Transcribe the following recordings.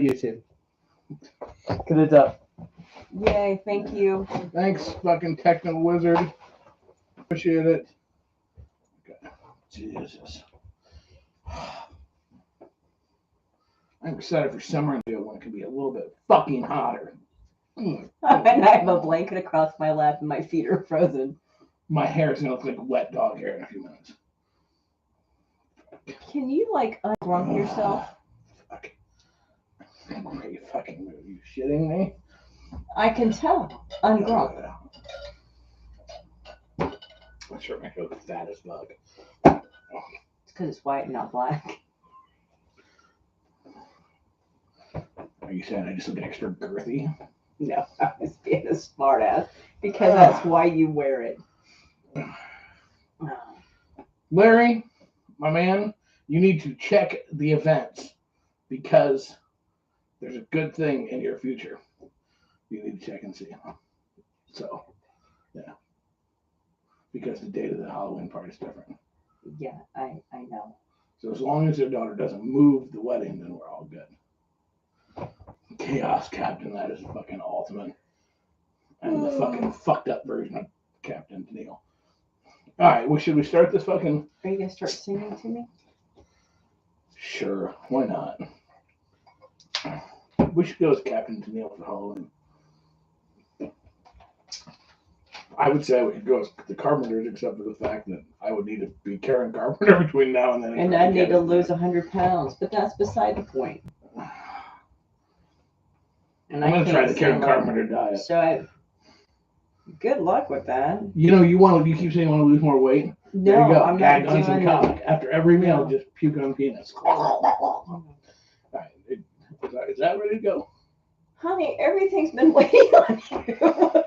YouTube. Get it up. Yay, thank you. Thanks, fucking techno wizard. Appreciate it. Okay. Jesus. I'm excited for summer when it can be a little bit fucking hotter. And I have a blanket across my lap and my feet are frozen. My hair is gonna look like wet dog hair in a few minutes. Can you like ungrump yourself? Fuck. Are you fucking are you shitting me? I can tell. Ungrump. I'm sure my hair looks fat as fuck. It's because it's white and not black. Are you saying I just look extra girthy? No, I was being a smart ass because that's why you wear it. Larry, my man, you need to check the events because there's a good thing in your future. You need to check and see. So, yeah. Because the date of the Halloween party is different. Yeah, I know. So as long as your daughter doesn't move the wedding, then we're all good. Chaos Captain, that is fucking ultimate. And the fucking fucked up version of Captain Neil. All right, well, should we start this fucking... Are you going to start singing to me? Sure, why not? We should go as Captain Neil for Halloween. I would say we could go as the Carpenters, except for the fact that I would need to be Karen Carpenter between now and then. And I need to lose 100 pounds, but that's beside the point. And I'm going to try the Karen sing Carpenter diet. So good luck with that. You know, you keep saying you want to lose more weight. No, there you go. I'm Gag not on some doing cock. it. After every meal, No. just puke on penis. All right, is that ready to go? Honey, everything's been waiting on you.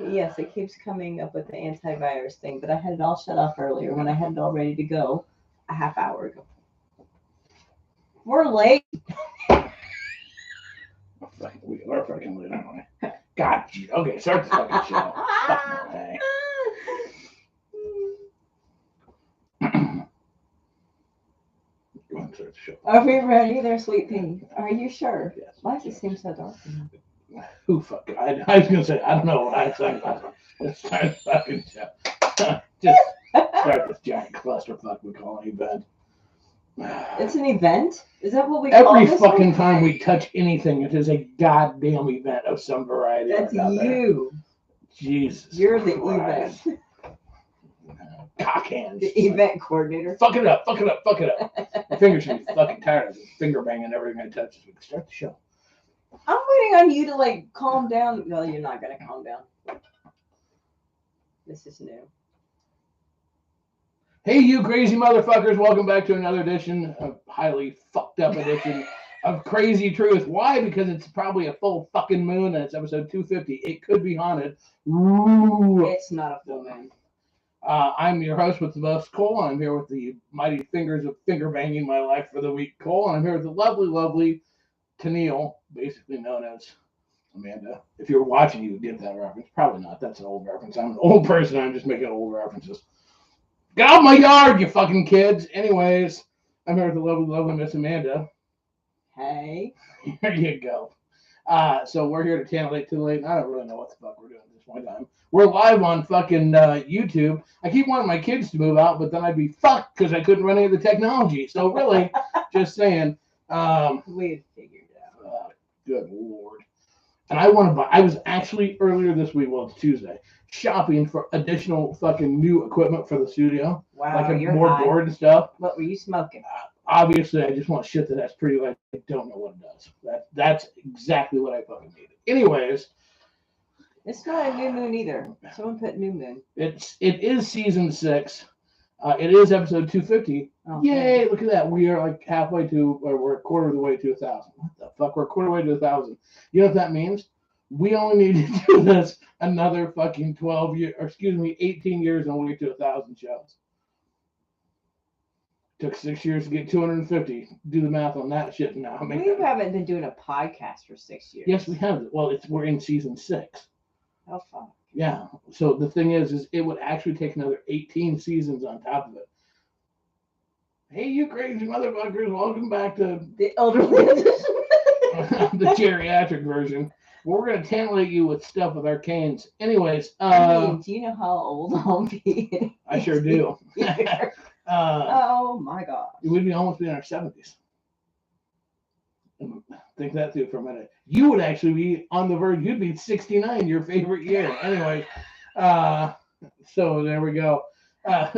Yes, it keeps coming up with the antivirus thing, but I had it all shut off earlier when I had it all ready to go a half hour ago. We're late. We are fucking late, aren't we? God, okay, start the fucking show. Fuck no, hey. Go ahead and start the show. Are we ready there, sweet pea? Are you sure? Yes. Why does it seem so dark? Who fuck? I was gonna say I don't know what I sang about. Let's start the fucking show. Just start this giant clusterfuck we call an event. It's an event? Is that what we call Every this fucking one? time we touch anything, it is a goddamn event of some variety. That's out there. you. Jesus. You're the Christ. event. Cock hands. The event coordinator. Fuck it up. Fuck it up. Fuck it up. My fingers should be fucking tired of finger banging everything I touch. We can start the show. I'm waiting on you to like calm down. No, you're not gonna calm down. This is new. Hey, you crazy motherfuckers! Welcome back to another edition, a highly fucked up edition of Crazy Truth. Why? Because it's probably a full fucking moon and it's episode 250. It could be haunted. Ooh. It's not a full moon. I'm your host with the most, Cole, and I'm here with the mighty fingers of finger banging my life for the week, Cole, and I'm here with the lovely, lovely Tennille, basically known as Amanda. If you're watching, you would get that reference. Probably not. That's an old reference. I'm an old person. I'm just making old references. Get out of my yard, you fucking kids. Anyways, I'm here with the lovely, lovely Miss Amanda. Hey. Here you go. So we're here to tantalizate to the late. I don't really know what the fuck we're doing at this point in time. We're live on fucking YouTube. I keep wanting my kids to move out, but then I'd be fucked because I couldn't run any of the technology. So really, just saying. We had figured it out. Good Lord. And I want to buy, I was actually earlier this week, well, it's Tuesday, shopping for additional fucking new equipment for the studio. Wow, like you're more high. board and stuff. What were you smoking? Obviously, I just want shit that's pretty light. I don't know what it does. That's exactly what I fucking needed. Anyways. It's not a new moon either. Someone put new moon. It is season 6. It is episode 250. Okay. Yay, look at that. We are like halfway to, or we're a quarter of the way to 1,000. What the fuck? We're a quarter of the way to 1,000. You know what that means? We only need to do this another fucking 18 years and we'll get to 1,000 shows. Took 6 years to get 250. Do the math on that shit now. We haven't been doing a podcast for 6 years. Yes, we have. Well, we're in season 6. Oh, fuck. Yeah. So the thing is it would actually take another 18 seasons on top of it. Hey, you crazy motherfuckers! Welcome back to The elderly edition. the geriatric version. We're gonna tantalizate you with stuff with arcanes. Anyways, I mean, do you know how old I'll be? I sure do. Oh my god. We'd be almost be in our 70s. Think that through for a minute. You would actually be on the verge. You'd be 69, your favorite year. Anyway, so there we go.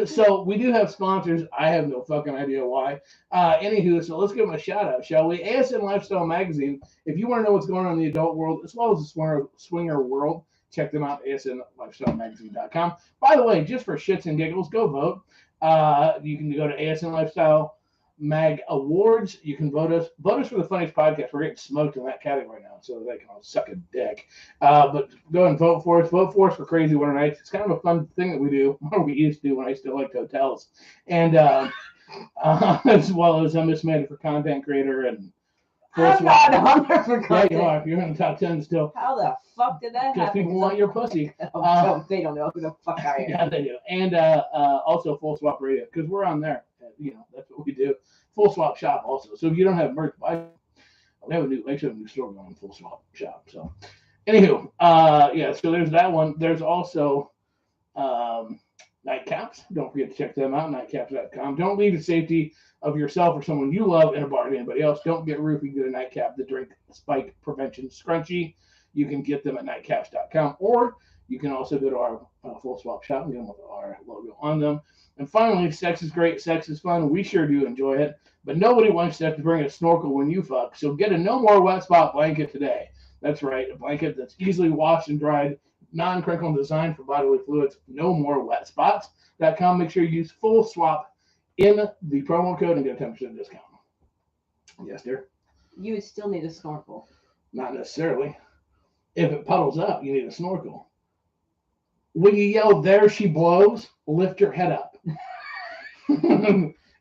So we do have sponsors. I have no fucking idea why. Anywho, so let's give them a shout out, shall we? ASN Lifestyle Magazine. If you want to know what's going on in the adult world as well as the swinger world, check them out, asnlifestylemagazine.com. By the way, just for shits and giggles, go vote. You can go to ASN Lifestyle Mag Awards. You can vote us for the funniest podcast. We're getting smoked in that category now, so they can all suck a dick. But go and vote for us. Vote for us for Crazy Winter Nights. It's kind of a fun thing that we do, or we used to when I still liked hotels, and as well as Miss Amanda for content creator and. I'm not on there for content. Yeah, you are. You're in the top 10 still. How the fuck did that happen? Because people want your pussy. They don't know who the fuck I am. Yeah, they do. And also Full Swap Radio, because we're on there. That's what we do. Full Swap Shop also. So if you don't have merch, we have a new store going on Full Swap Shop. So, anywho, so there's that one. There's also Nightcaps. Don't forget to check them out, nightcaps.com. Don't leave the safety of yourself or someone you love in a bar to anybody else. Don't get roofied. Get a Nightcap, the drink spike prevention scrunchie. You can get them at nightcaps.com, or you can also go to our Full Swap Shop and get them with our logo on them. And finally, sex is great. Sex is fun. We sure do enjoy it. But nobody wants to have to bring a snorkel when you fuck. So get a No More Wet Spot blanket today. That's right. A blanket that's easily washed and dried, non-crinkle designed for bodily fluids. No More Wet Spots.com. Make sure you use Full Swap in the promo code and get a 10% discount. Yes, dear? You would still need a snorkel. Not necessarily. If it puddles up, you need a snorkel. When you yell, "There she blows," lift your head up.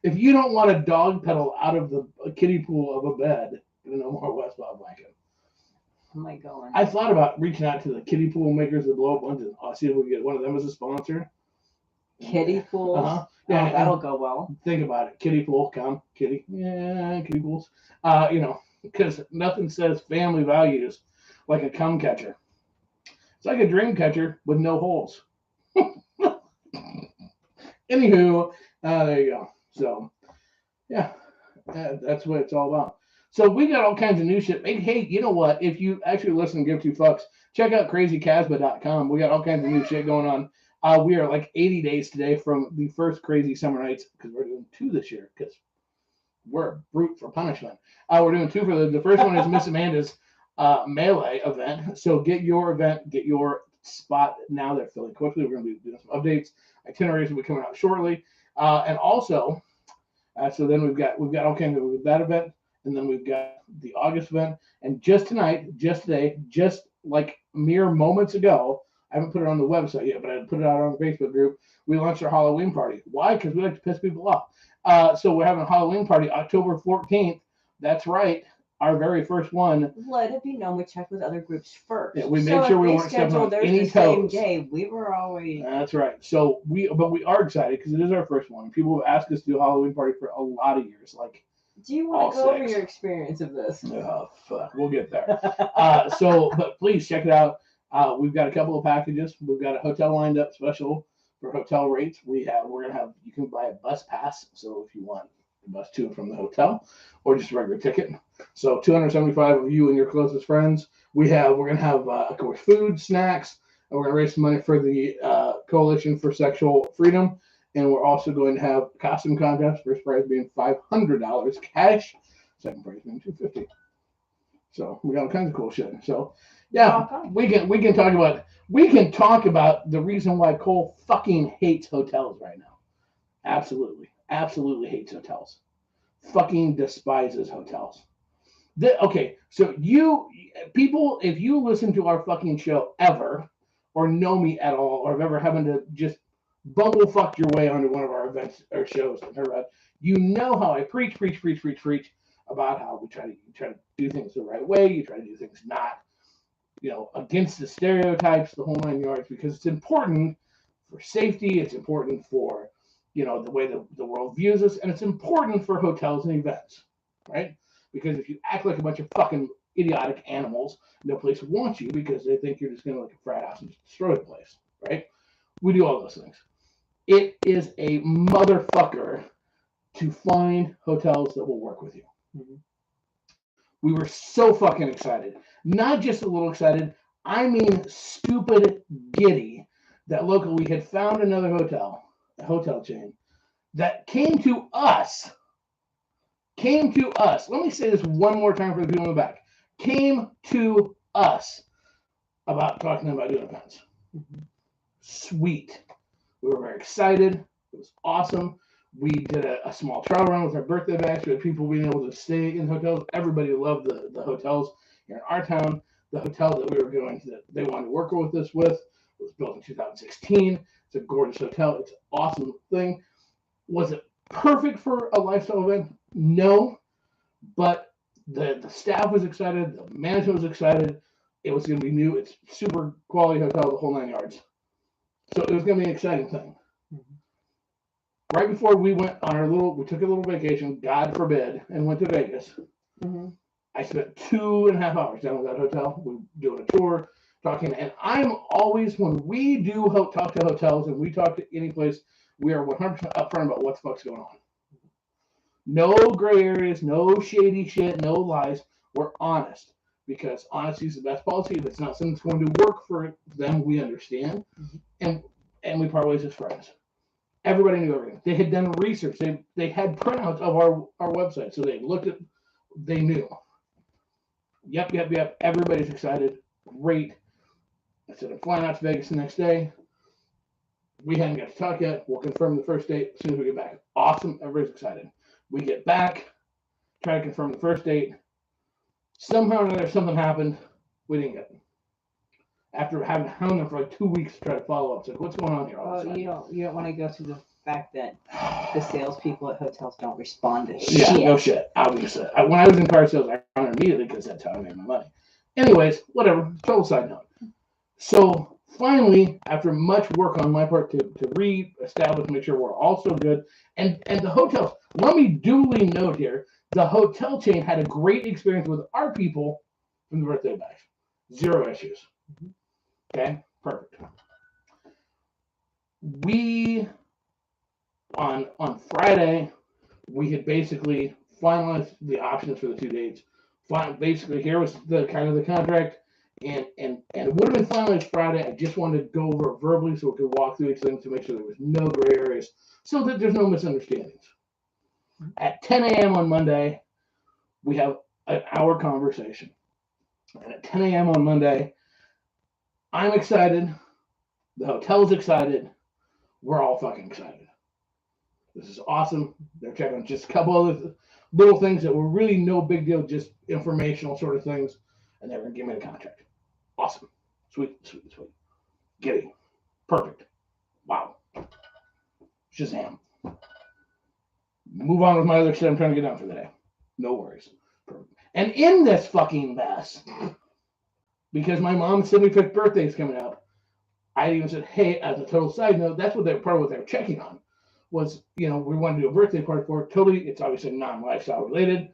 If you don't want a dog pedal out of the kiddie pool of a bed, get a No More Wet Spot blanket. Oh my god. I thought about reaching out to the kiddie pool makers that blow up ones and see if we can get one of them as a sponsor. Kiddie pools? Uh-huh. Yeah, that'll go well. Think about it. Kiddie pool, come. Kiddie. Yeah, kiddie pools. Because nothing says family values like a cum catcher. It's like a dream catcher with no holes. Anywho, there you go. So, yeah, that's what it's all about. So we got all kinds of new shit. Hey, you know what? If you actually listen and give 2 fucks, check out crazycasbah.com. We got all kinds of new shit going on. We are like 80 days today from the first Crazy Summer Nights, because we're doing 2 this year, because we're a brute for punishment. We're doing 2 for the first one is Miss Amanda's Melee event. So get your event, get your spot now. They're filling quickly. We're going to be doing some updates. Itineraries will be coming out shortly. And also, so then we've got all kinds of that event, and then we've got the August event. And just today, just like mere moments ago, I haven't put it on the website yet, but I put it out on the Facebook group. We launched our Halloween party. Why? Because we like to piss people off. So we're having a Halloween party October 14th. That's right. Our very first one. Let it be known we checked with other groups first. Yeah, we made sure we weren't stepping on any toes. Same day, we were always. That's right. So we are excited because it is our first one. People have asked us to do a Halloween party for a lot of years. Like, do you want to go over your experience of this? Oh fuck, we'll get there. But please check it out. We've got a couple of packages. We've got a hotel lined up special for hotel rates. You can buy a bus pass. So if you want the bus to and from the hotel, or just a regular ticket. So 275 of you and your closest friends. We're going to have, of course, food, snacks, and we're going to raise some money for the Coalition for Sexual Freedom. And we're also going to have a costume contest. First prize being $500 cash. Second prize being $250. So we got all kinds of cool shit. So yeah, we can talk about the reason why Cole fucking hates hotels right now. Absolutely hates hotels. Fucking despises hotels. Okay, so people, if you listen to our fucking show ever, or know me at all, or have ever happened to just bumblefuck your way onto one of our events or shows, you know how I preach about how we try to do things the right way. You try to do things not, against the stereotypes, the whole 9 yards, because it's important for safety. It's important for you know, the way the world views us. And it's important for hotels and events, right? Because if you act like a bunch of fucking idiotic animals, no place wants you because they think you're just going to like a frat house and just destroy the place, right? We do all those things. It is a motherfucker to find hotels that will work with you. Mhm. We were so fucking excited. Not just a little excited, I mean stupid giddy that locally we had found another hotel, a hotel chain, that came to us. Let me say this one more time for the people in the back. Came to us about talking about doing events. Mhm. Sweet. We were very excited. It was awesome. We did a small trial run with our birthday bash. We had people being able to stay in hotels. Everybody loved the hotels here in our town. The hotel that we were going to, that they wanted to work with us with, was built in 2016. It's a gorgeous hotel. It's an awesome thing. Was it perfect for a lifestyle event? No, but the staff was excited. The management was excited. It was going to be new. It's super quality hotel, the whole 9 yards. So it was going to be an exciting thing. Right before we went on we took a little vacation, God forbid, and went to Vegas. Mhm. I spent 2.5 hours down at that hotel. We were doing a tour, talking, and I'm always, when we do talk to hotels and we talk to any place, we are 100% upfront about what the fuck's going on. No gray areas, no shady shit, no lies. We're honest because honesty is the best policy. If it's not something that's going to work for them, we understand, and we part ways as friends. Everybody knew everything. They had done research. They had printouts of our website, so they looked at. They knew. Yep. Everybody's excited. Great. I said I'm flying out to Vegas the next day. We hadn't got to talk yet. We'll confirm the first date as soon as we get back. Awesome. Everybody's excited. We get back. Try to confirm the first date. Somehow or another, something happened. We didn't get it. After having hound them for like 2 weeks to try to follow up, it's like, what's going on here? Well, you don't want to go through the fact that the salespeople at hotels don't respond to Yeah, shit. no shit. Obviously, when I was in car sales, I found it immediately because that's how I made my money. Anyways, whatever. Total side note. So finally, after much work on my part to re-establish, make sure we're all still good, and the hotels. Let me duly note here: the hotel chain had a great experience with our people from the birthday bash. 0 issues. Okay, perfect. We on Friday, we had basically finalized the options for the 2 dates. Basically, here was the kind of the contract, and it would have been finalized Friday. I just wanted to go over it verbally so we could walk through each thing to make sure there was no gray areas, so that there's no misunderstandings. At 10 a.m. on Monday, we have an hour conversation, and at 10 a.m. on Monday, I'm excited. The hotel's excited. We're all fucking excited. This is awesome. They're checking just a couple of little things that were really no big deal, just informational sort of things, and they're going to give me the contract. Awesome. Sweet. Giddy. Perfect. Wow. Shazam. Move on with my other shit I'm trying to get done for the day. No worries. Perfect. And in this fucking mess, because my mom's 75th birthday is coming up, I even said, hey, as a total side note, that's what part of what they were checking on was, we want to do a birthday party for it. Totally, it's obviously non-lifestyle related.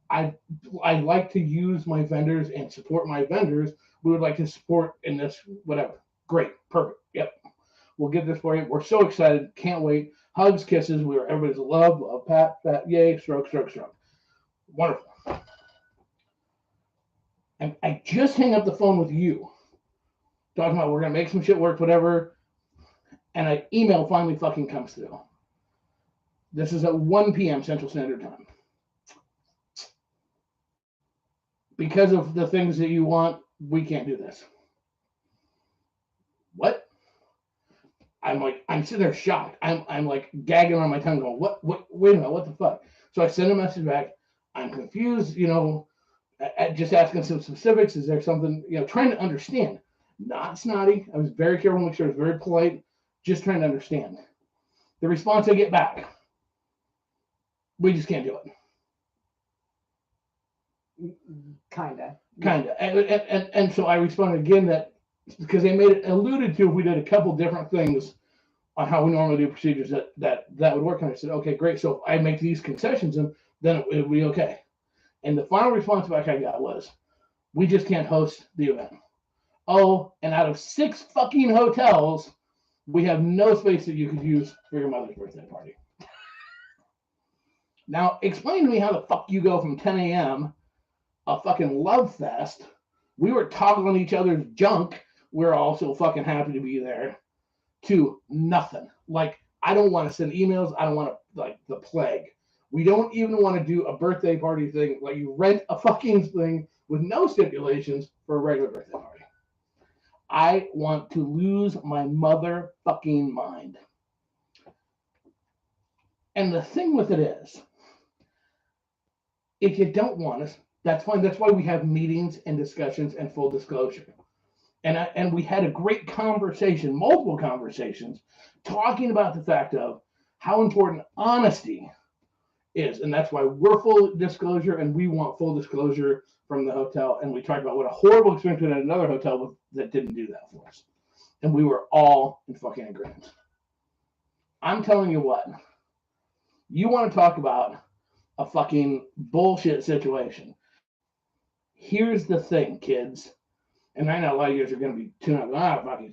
I like to use my vendors and support my vendors. We would like to support in this, whatever. Great, perfect. Yep, we'll get this for you. We're so excited, can't wait. Hugs, kisses. We are everybody's love, pat, yay, stroke. Wonderful. And I just hang up the phone with you, talking about we're gonna make some shit work, whatever. And an email finally fucking comes through. This is at 1 p.m. Central Standard Time. Because of the things that you want, we can't do this. What? I'm sitting there shocked. I'm like gagging on my tongue going, what, wait a minute, what the fuck? So I send a message back. I'm confused, just asking some specifics. Is there something, trying to understand. Not snotty. I was very careful to make sure it was very polite, just trying to understand. The response I get back, we just can't do it. Kinda. And so I responded again that because they made it alluded to if we did a couple different things on how we normally do procedures that would work. And I said, okay, great. So if I make these concessions, and then it would be okay. And the final response back I got was, we just can't host the event. Oh, and out of 6 fucking hotels, we have no space that you could use for your mother's birthday party. Now, explain to me how the fuck you go from 10 a.m., a fucking love fest. We were toggling each other's junk. We're all so fucking happy to be there. To nothing. Like, I don't want to send emails. I don't want to, like, the plague. We don't even want to do a birthday party thing. Like, you rent a fucking thing with no stipulations for a regular birthday party. I want to lose my motherfucking mind. And the thing with it is, if you don't want us, that's fine. That's why we have meetings and discussions and full disclosure. And we had a great conversation, multiple conversations, talking about the fact of how important honesty is. And that's why we're full disclosure, and we want full disclosure from the hotel. And we talked about what a horrible experience we had at another hotel that didn't do that for us. And we were all in fucking agreement. I'm telling you what, you want to talk about a fucking bullshit situation. Here's the thing, kids. And I know a lot of you guys are going to be tuning up, fuck you,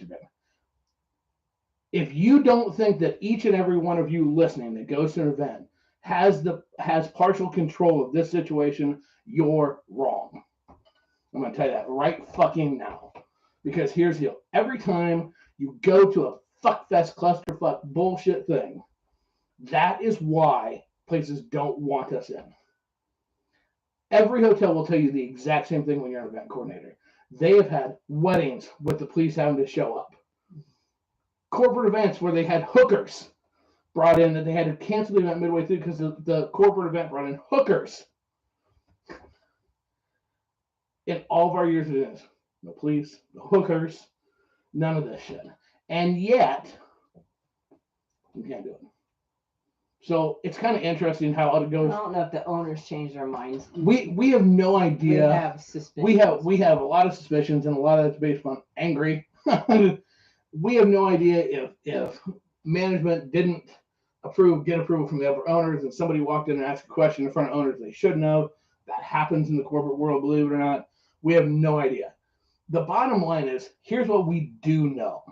if you don't think that each and every one of you listening that goes to an event has partial control of this situation, you're wrong. I'm going to tell you that right fucking now. Because here's the deal. Every time you go to a fuckfest clusterfuck bullshit thing, that is why places don't want us in. Every hotel will tell you the exact same thing when you're an event coordinator. They have had weddings with the police having to show up. Corporate events where they had hookers brought in, that they had to cancel the event midway through because the corporate event brought in hookers. In all of our years of this, the police, the hookers, none of this shit. And yet, we can't do it. So it's kind of interesting how it goes. I don't know if the owners change their minds. We have no idea. We have suspicions. We have a lot of suspicions, and a lot of that's based on angry. We have no idea if management didn't get approval from the other owners, and somebody walked in and asked a question in front of owners they should know. That happens in the corporate world, believe it or not. We have no idea. The bottom line is, here's what we do know.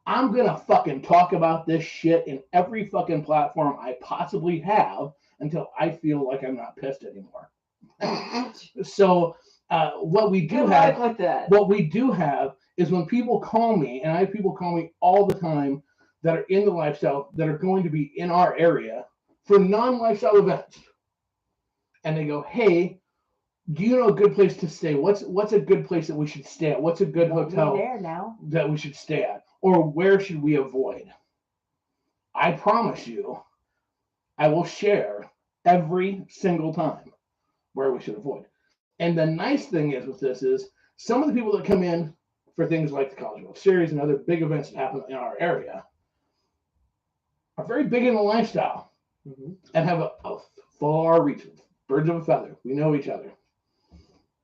I'm going to fucking talk about this shit in every fucking platform I possibly have until I feel like I'm not pissed anymore. So what we do have is when people call me, and I have people call me all the time that are in the lifestyle, that are going to be in our area for non-lifestyle events. And they go, hey, do you know a good place to stay? What's a good place that we should stay at? What's a good hotel that we should stay at? Or where should we avoid? I promise you, I will share every single time where we should avoid. And the nice thing is with this is, some of the people that come in for things like the College World Series and other big events that happen in our area are very big in the lifestyle, and have a far reach. Birds of a feather. We know each other.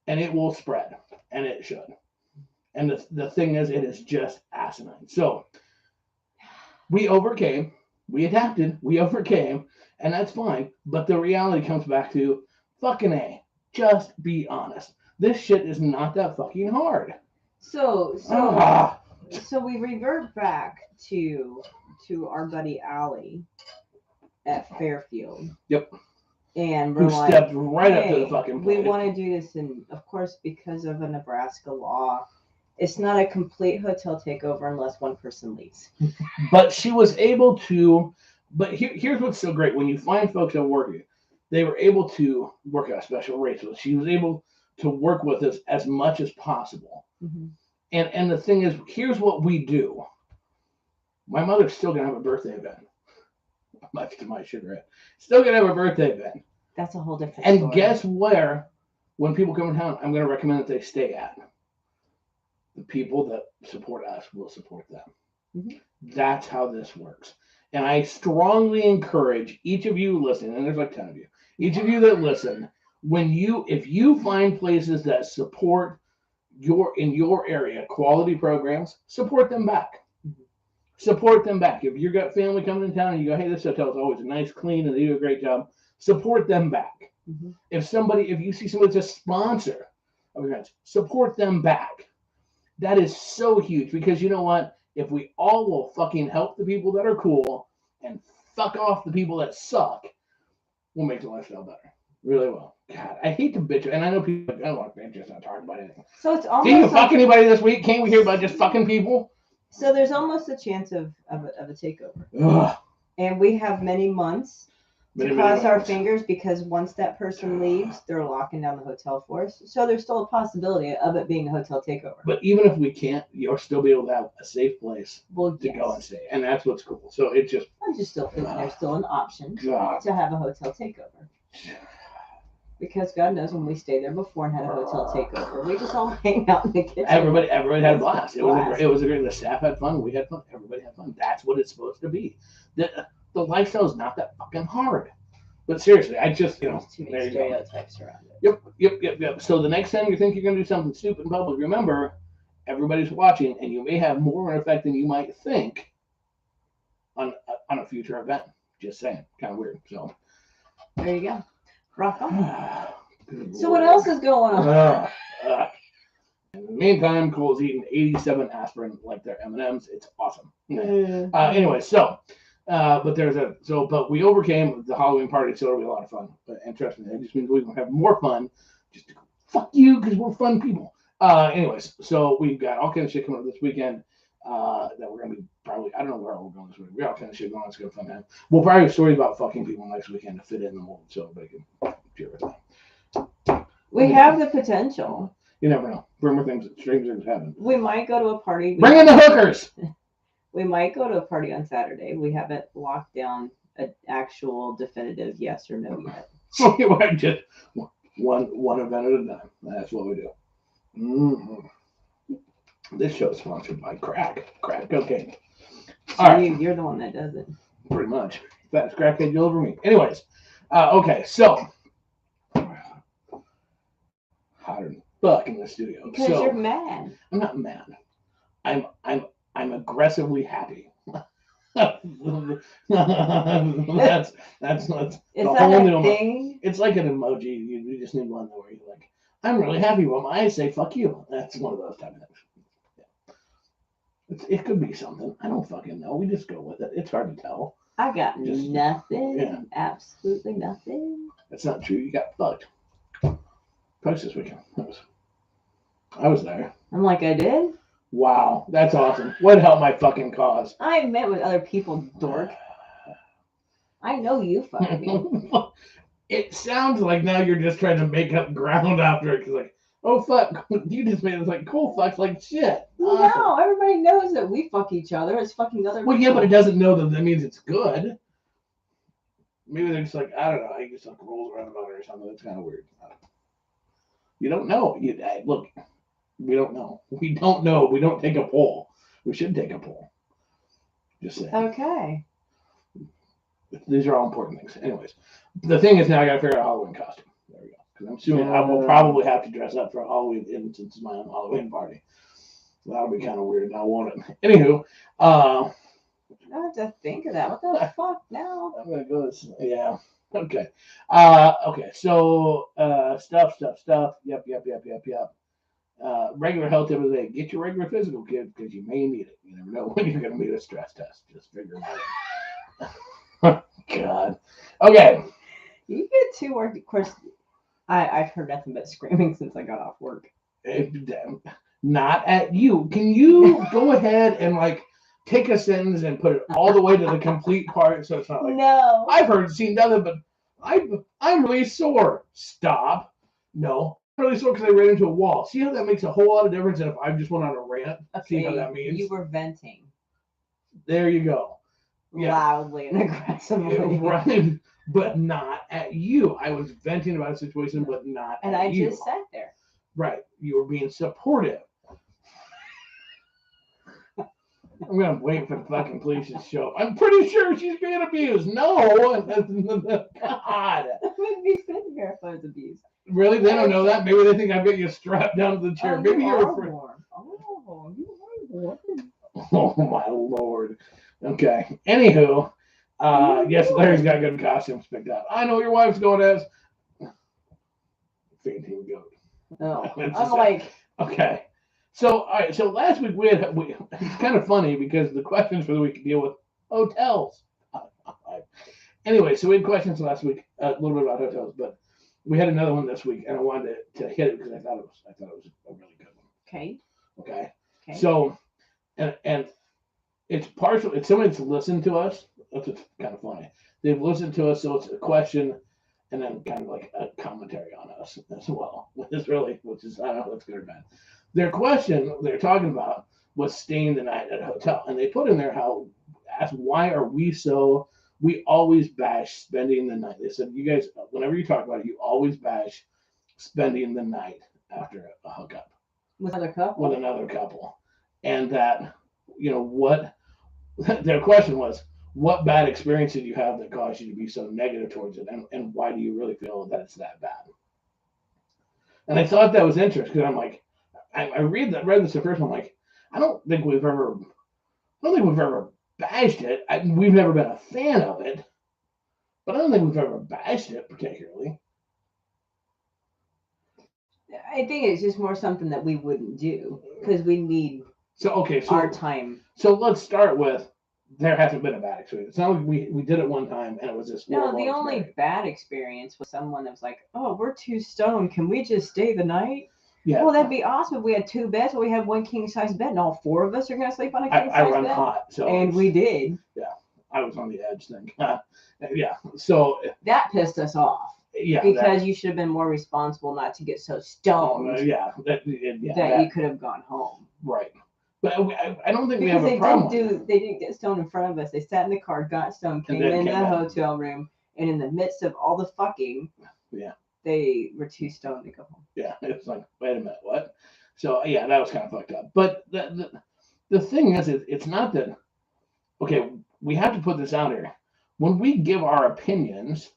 And it will spread, and it should. And the thing is, it is just asinine. So we overcame, we adapted, we overcame, and that's fine. But the reality comes back to fucking A. Just be honest. This shit is not that fucking hard. So we revert back to our buddy Allie at Fairfield. Yep. And we're Who stepped right up to the fucking plate. We want to do this, and of course, because of a Nebraska law, it's not a complete hotel takeover unless one person leaves. But she was able to. But here's what's so great: when you find folks that work here, they were able to work out special rates with us. She was able to work with us as much as possible. Mm-hmm. And the thing is, here's what we do. My mother's still gonna have a birthday event. Much to my chagrin. Still gonna have a birthday event. That's a whole different story. And guess where, when people come in town, I'm gonna recommend that they stay at. The people that support us will support them. Mm-hmm. That's how this works. And I strongly encourage each of you listening, and there's like 10 of you, each of you that listen, if you find places that support in your area quality programs, support them back. Support them back. If you've got family coming in town and you go, hey, this hotel is always nice, clean, and they do a great job, support them back. Mm-hmm. If you see somebody that's a sponsor of your events, support them back. That is so huge because you know what? If we all will fucking help the people that are cool and fuck off the people that suck, we'll make the lifestyle better. Really will. God, I hate to bitch, and I know people like, oh, I'm just not talking about anything. So it's almost. Did you fuck anybody this week? Can't we hear about just fucking people? So there's almost a chance of a takeover. Ugh. And we have many months to cross our fingers because once that person leaves, they're locking down the hotel for us. So there's still a possibility of it being a hotel takeover. But even if we can't, you'll still be able to have a safe place Well, to yes. go and stay. And that's what's cool. So it just. I just still think there's still an option God. to have a hotel takeover. Because God knows when we stayed there before and had a hotel takeover, we just all hang out in the kitchen. Everybody had a blast. It was a great. The staff had fun. We had fun. Everybody had fun. That's what it's supposed to be. The lifestyle is not that fucking hard. But seriously, I just There's too many stereotypes around it. Yep. So the next time you think you're going to do something stupid in public, remember, everybody's watching, and you may have more of an effect than you might think on a future event. Just saying, kind of weird. So there you go. Rock on. So what else is going on? In the meantime, Cole's eating 87 aspirin like they're M&Ms. It's awesome. Anyway, but we overcame the Halloween party, so it'll be a lot of fun. And trust me, that just means we're gonna have more fun. Just to fuck you, because we're fun people. Anyways, so we've got all kinds of shit coming up this weekend. That we're gonna be probably, I don't know where we're going this week. We got all kinds of shit going on. It's gonna be fun time. We'll probably have stories about fucking people next weekend to fit in the mold, so everybody can cheer it. We have the potential. You never know. Strange things happen. We might go to a party. Bring in the hookers. We might go to a party on Saturday. We haven't locked down an actual definitive yes or no yet. We're just one event at a time. That's what we do. Mm-hmm. This show is sponsored by crack cocaine. All right, you're the one that does it. Pretty much. That's crackhead you over me. Anyways, okay, so hotter than fuck in the studio. Because you're mad. I'm not mad. I'm aggressively happy. that's Is that a thing? It's like an emoji. You just need one where you're like, I'm really happy when my eyes say fuck you. That's one of those type of things. It could be something. I don't fucking know. We just go with it. It's hard to tell. I got nothing. Yeah. Absolutely nothing. That's not true. You got fucked. Twice this weekend. I was there. I'm like, I did? Wow. That's awesome. What helped my fucking cause? I met with other people, dork. I know you fucked me. It sounds like now you're just trying to make up ground after it. Cause like, oh fuck, you just made it like cool fucks like shit. Awesome. No, everybody knows that we fuck each other. It's fucking other people. Yeah, but it doesn't know that means it's good. Maybe they're just like, I don't know, I just like rolls around about it or something. That's kind of weird. You don't know. Look, we don't know. We don't know. We don't take a poll. We should take a poll. Just saying. Okay. These are all important things. Anyways, the thing is now I got to figure out a Halloween costume. There we go. Because I'm assuming I will probably have to dress up for a Halloween since it's my own Halloween party. So that'll be kind of weird. And I want it. Anywho, I have to think of that. What the fuck now? I'm gonna go. Yeah. Okay. Okay. So stuff. Yep. Regular health tip of the day: get your regular physical, kid, because you may need it. You never know when you're gonna need a stress test. Just figure it out. God. Okay. You get to work. Of course, I've heard nothing but screaming since I got off work. Not at you. Can you go ahead and like take a sentence and put it all the way to the complete part so it's not like, no. I've seen nothing, but I'm really sore. Stop. No. I'm really sore because I ran into a wall. See how that makes a whole lot of difference than if I just went on a rant? Okay, see how that means? You were venting. There you go. Yeah. Loudly and aggressively. Right. But not at you. I was venting about a situation, but not and at I you. just sat there. Right. You were being supportive. I'm going to wait for the fucking police to show up. I'm pretty sure she's being abused. No. God. I wouldn't be sitting here if I was abused. Really? They don't know that? Maybe they think I've got you strapped down to the chair. Maybe you're afraid. Oh, you are warm. Oh my lord. Okay. Anywho, yes, Larry's got good costumes picked out. I know your wife's going as fainting goat. Oh, It's I'm just- like, Okay. So all right. So last week it's kind of funny because the questions for the week deal with hotels. Anyway, so we had questions last week, a little bit about hotels, but we had another one this week, and I wanted to hit it because I thought it was a really good one. okay. Okay. Okay. So, and it's partial. It's somebody that's listened to us. That's what's kind of funny. They've listened to us, so it's a question, and then kind of like a commentary on us as well. Which is I don't know if that's good or bad. Their question they're talking about was staying the night at a hotel, and they put in there asked why are we always bash spending the night. They said you guys, whenever you talk about it, you always bash spending the night after a hookup With another couple. And that, what their question was, what bad experience did you have that caused you to be so negative towards it, and why do you really feel that it's that bad? And I thought that was interesting because I'm like, I read this the first one. I'm like, I don't think we've ever bashed it. We've never been a fan of it, but I don't think we've ever bashed it particularly. I think it's just more something that we wouldn't do because we need our time. So let's start with there hasn't been a bad experience. It's not like we did it one time and it was just No, the only bad experience was someone that was like, "Oh, we're too stoned. Can we just stay the night?" Yeah. Well, that'd be awesome if we had 2 beds, but we had 1 king size bed, and all 4 of us are gonna sleep on a king size I run bed. hot, so And we did. Yeah, I was on the edge then. Yeah, so that pissed us off. Yeah, because you should have been more responsible not to get so stoned. That you could have gone home. Right. But I don't think because we have a problem. They didn't get stoned in front of us. They sat in the car, got stoned, came in the hotel room, and in the midst of all the fucking, they were too stoned to go home. Yeah, it's like, wait a minute, what? So yeah, that was kind of fucked up. But the thing is, it's not that. Okay, we have to put this out here. When we give our opinions,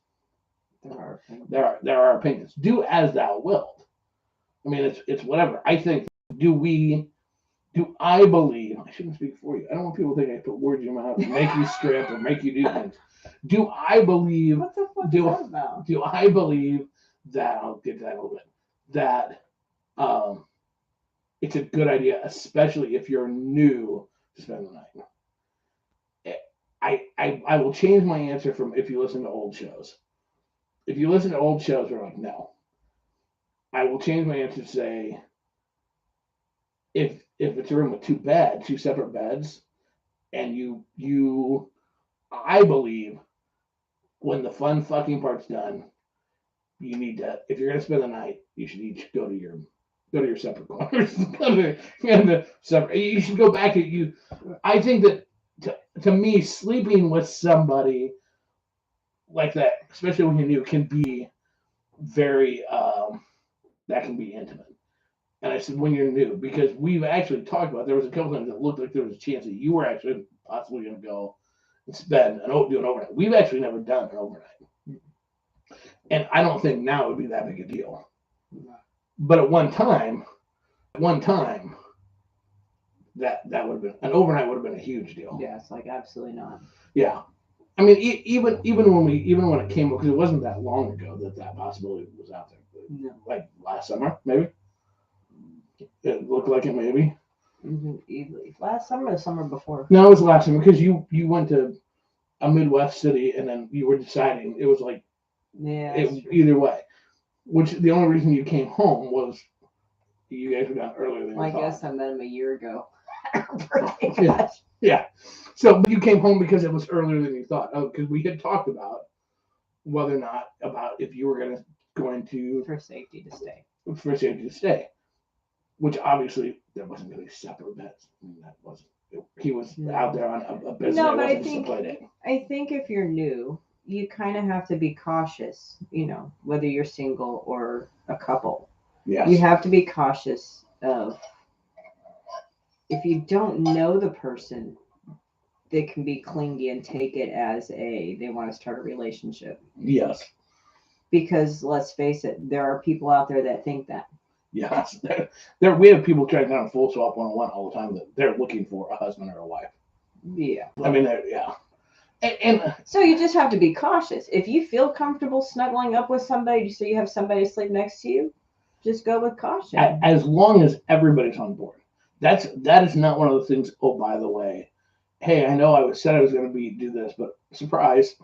there are opinions. Do as thou wilt. I mean, it's whatever. I think. Do I believe? I shouldn't speak for you. I don't want people to think I put words in your mouth and make you strip or make you do things. Do I believe? What the fuck is that about? Do I believe that? I'll get to that a little bit. That it's a good idea, especially if you're new to spend the night. I will change my answer from if you listen to old shows. If you listen to old shows, we're like, no. I will change my answer to say, if it's a room with 2 separate beds, and I believe when the fun fucking part's done, you need to, if you're gonna spend the night, you should each go to your separate corners. You should go back to you. I think that to me, sleeping with somebody like that, especially when you're new, can be very that can be intimate. And I said, when you're new, because we've actually talked about, there was a couple times that looked like there was a chance that you were actually possibly going to go and do an overnight. We've actually never done an overnight. And I don't think now it would be that big a deal. But at one time, that would have been, an overnight would have been a huge deal. Yeah, it's like absolutely not. Yeah. I mean, even when it came, because it wasn't that long ago that possibility was out there. No. Like last summer, maybe. It looked like it, maybe. Easily. Last summer or the summer before? No, it was last summer because you went to a Midwest city and then you were deciding. It was like, either way. Which the only reason you came home was you guys were done earlier than you thought. I guess I met him a year ago. Yeah. So you came home because it was earlier than you thought. Because we had talked about whether or not if you were going to for safety to stay. Which obviously there wasn't really separate beds. I mean, that wasn't. He was out there on a business. No, but I think if you're new, you kind of have to be cautious. Whether you're single or a couple. Yes. You have to be cautious of if you don't know the person, they can be clingy and take it as they want to start a relationship. Yes. Because let's face it, there are people out there that think that. Yes, we have people tracking down Full Swap 101 all the time that they're looking for a husband or a wife. Yeah. I mean, yeah. And so you just have to be cautious. If you feel comfortable snuggling up with somebody so you have somebody to sleep next to you, just go with caution. As long as everybody's on board. That is not one of those things, oh, by the way, hey, I know I said I was going to do this, but surprise.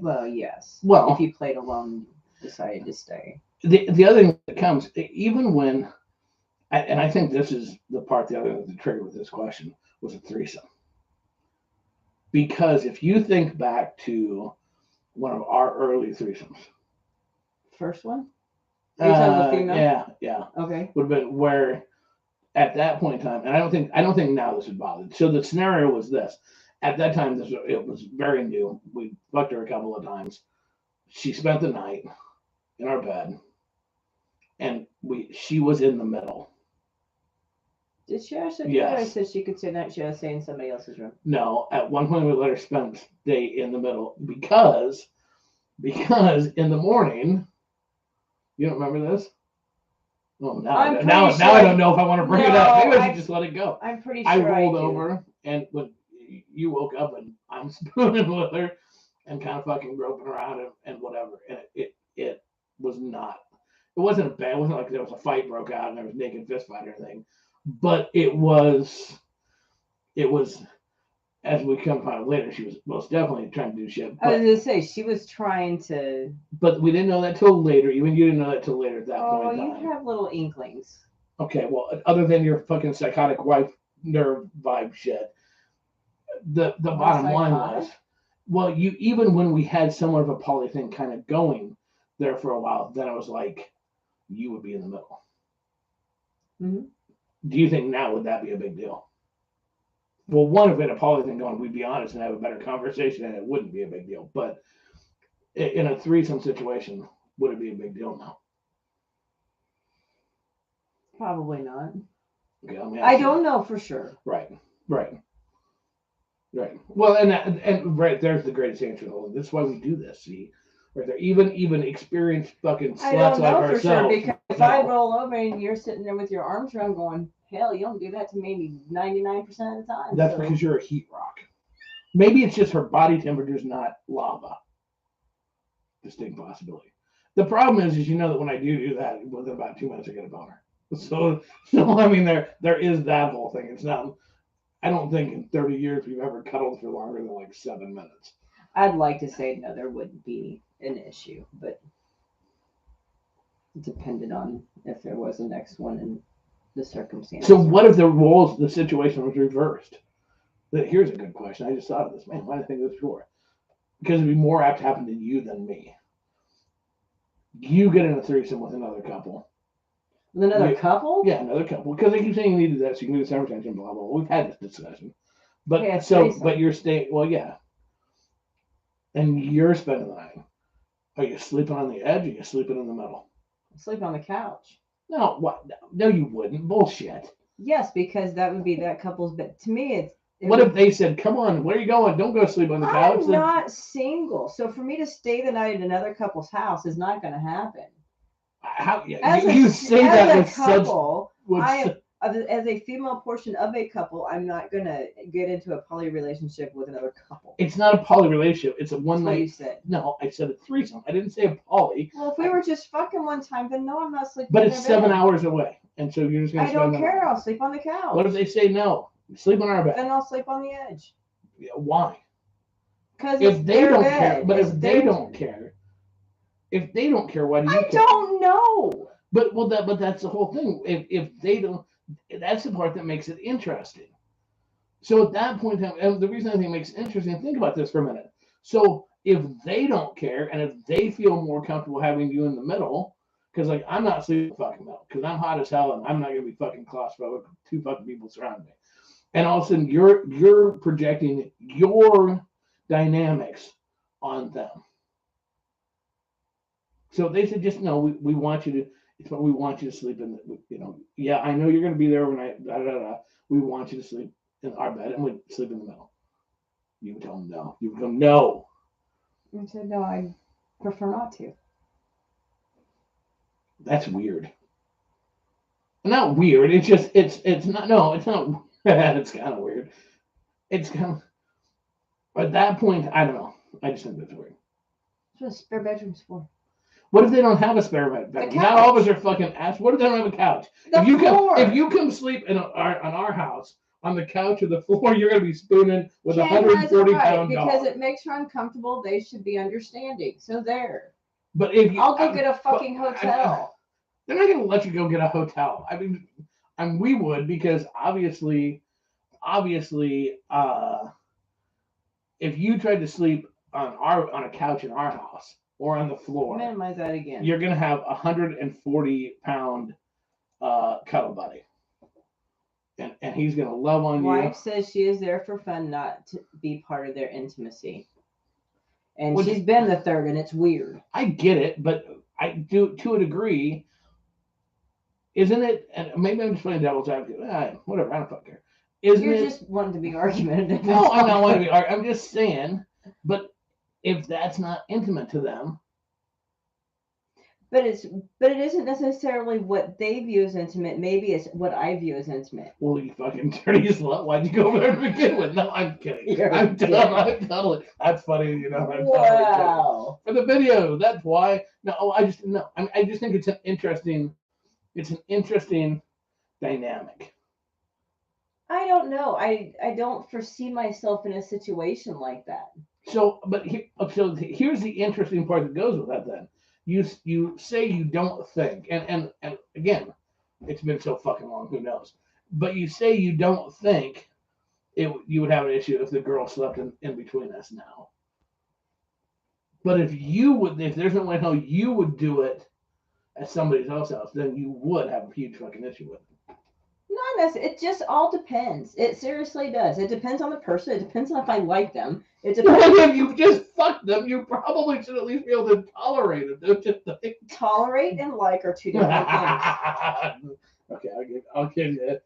Well, yes. Well, if you played alone, decided to stay. The other thing that comes, even when, and I think this is the part, the other thing that triggered with this question was a threesome. Because if you think back to one of our early threesomes. First one? Are you talking about female? Yeah. Okay. Would have been where at that point in time, and I don't think now this would bother. So the scenario was this. At that time, it was very new. We fucked her a couple of times. She spent the night in our bed, and she was in the middle. Did she actually? Yes. I said she could stay night. She had to stay in somebody else's room. No, at one point we let her stay in the middle because in the morning, you don't remember this? Well, now I don't know if I want to bring it up. Maybe I should just let it go. I'm pretty sure I rolled I over, and when you woke up, and I'm spooning with her, and kind of fucking groping around and whatever, and it was not. It wasn't a bad. It wasn't like there was a fight broke out and there was naked fist fight or anything, but it was. As we come to find out later, she was most definitely trying to do shit. I was going to say, she was trying to... But we didn't know that till later. Even you didn't know that till later at that point in time. Oh, you have little inklings. Okay, well, other than your fucking psychotic wife nerve vibe shit, the bottom line was, well, even when we had somewhat of a poly thing kind of going there for a while, then it was like, you would be in the middle. Mm-hmm. Do you think now would that be a big deal? Well, one, if we had a poly thing going, we'd be honest and have a better conversation, and it wouldn't be a big deal. But in a threesome situation, would it be a big deal now? Probably not. Okay, I don't know for sure. Right. Well, and right there's the greatest answer. This is why we do this. See, right there, even experienced fucking sluts like ourselves. I don't know for sure, because if I roll over and you're sitting there with your arms around going, hell, you don't do that to me 99% of the time. That's because you're a heat rock. Maybe it's just her body temperature is not lava. Distinct possibility. The problem is you know that when I do that, within about 2 minutes I get a boner. So I mean, there is that whole thing. It's not. I don't think in 30 years we've ever cuddled for longer than like 7 minutes. I'd like to say no, there wouldn't be an issue, but it depended on if there was a next one and the circumstances. So what if the situation was reversed? Here's a good question. I just thought of this. Man, why did I think of this before? Because it'd be more apt to happen to you than me. You get in a threesome with another couple. With another couple? Yeah, another couple. Because they keep saying you need to do this, you can do this every time, blah, blah, blah. We've had this discussion. But but you're staying, well, yeah. And you're spending the night. Are you sleeping on the edge or are you sleeping in the middle? Sleep on the couch. No, what? No, you wouldn't. Bullshit. Yes, because that would be that couple's bed. To me, what if they said, come on, where are you going? Don't go sleep on the couch. I'm not single. So for me to stay the night at another couple's house is not going to happen. How? You say that with couple, as a female portion of a couple, I'm not going to get into a poly relationship with another couple. It's not a poly relationship. It's a one night. You said. No, I said a threesome. I didn't say a poly. Well, if we were just fucking one time, then no, I'm not sleeping. But it's 7 hours away. And so you're just going to I don't care. I'll sleep on the couch. What if they say no? Sleep on our bed. Then I'll sleep on the edge. Yeah, why? Because if they don't care, but if they don't care, why do you care? I don't know. But that's the whole thing. If they don't, that's the part that makes it interesting. So at that point in time, and the reason I think it makes it interesting, think about this for a minute. So if they don't care and if they feel more comfortable having you in the middle, because like I'm not sleeping fucking middle because I'm hot as hell and I'm not gonna be fucking claustrophobic with 2 fucking people surrounding me. And all of a sudden you're projecting your dynamics on them. So they said, just no, we want you to. It's what we want you to sleep in. Yeah, I know you're going to be there overnight. We want you to sleep in our bed, and we sleep in the middle. You would tell them no. You would go no. I said no. I prefer not to. That's weird. not weird. It's just it's not. No, it's not. It's kind of weird. It's kind of at that point. I don't know. I just think that's weird. That's what a spare bedroom's for. What if they don't have a spare bedroom? Not all of us are fucking ass. What if they don't have a couch? If you come sleep on our house on the couch or the floor, you're gonna be spooning with a 140-pound dog. Because it makes her uncomfortable. They should be understanding. So there. But if I'll go get a fucking hotel. They're not gonna let you go get a hotel. I mean, we would because obviously, if you tried to sleep on a couch in our house or on the floor, minimize that again. You're gonna have a 140-pound cuddle buddy, and he's gonna love on you. Wife says she is there for fun, not to be part of their intimacy. And she's been the third, and it's weird. I get it, but I do to a degree. Isn't it? And maybe I'm just playing devil's advocate. Whatever, I don't fucking care. You're just wanting to be argumentative. No, I'm not wanting to be argumentative. I'm just saying, but if that's not intimate to them. But it isn't necessarily what they view as intimate. Maybe it's what I view as intimate. Well, you fucking dirty slut. Why'd you go over there to begin with? No, I'm kidding. I'm totally. That's funny, you know. Wow. For the video, that's why. No, I just think it's an interesting dynamic. I don't know. I don't foresee myself in a situation like that. So here's the interesting part that goes with that. Then you say you don't think, and again, it's been so fucking long. Who knows? But you say you don't think you would have an issue if the girl slept in between us now. But if there's no way how you would do it at somebody else's house, then you would have a huge fucking issue with it. Not necessarily. It just all depends. It seriously does. It depends on the person. It depends on if I like them. It depends. If you just fucked them, you probably should at least be able to tolerate it. Don't you think? Tolerate and like are two different things. Okay, I'll give you it.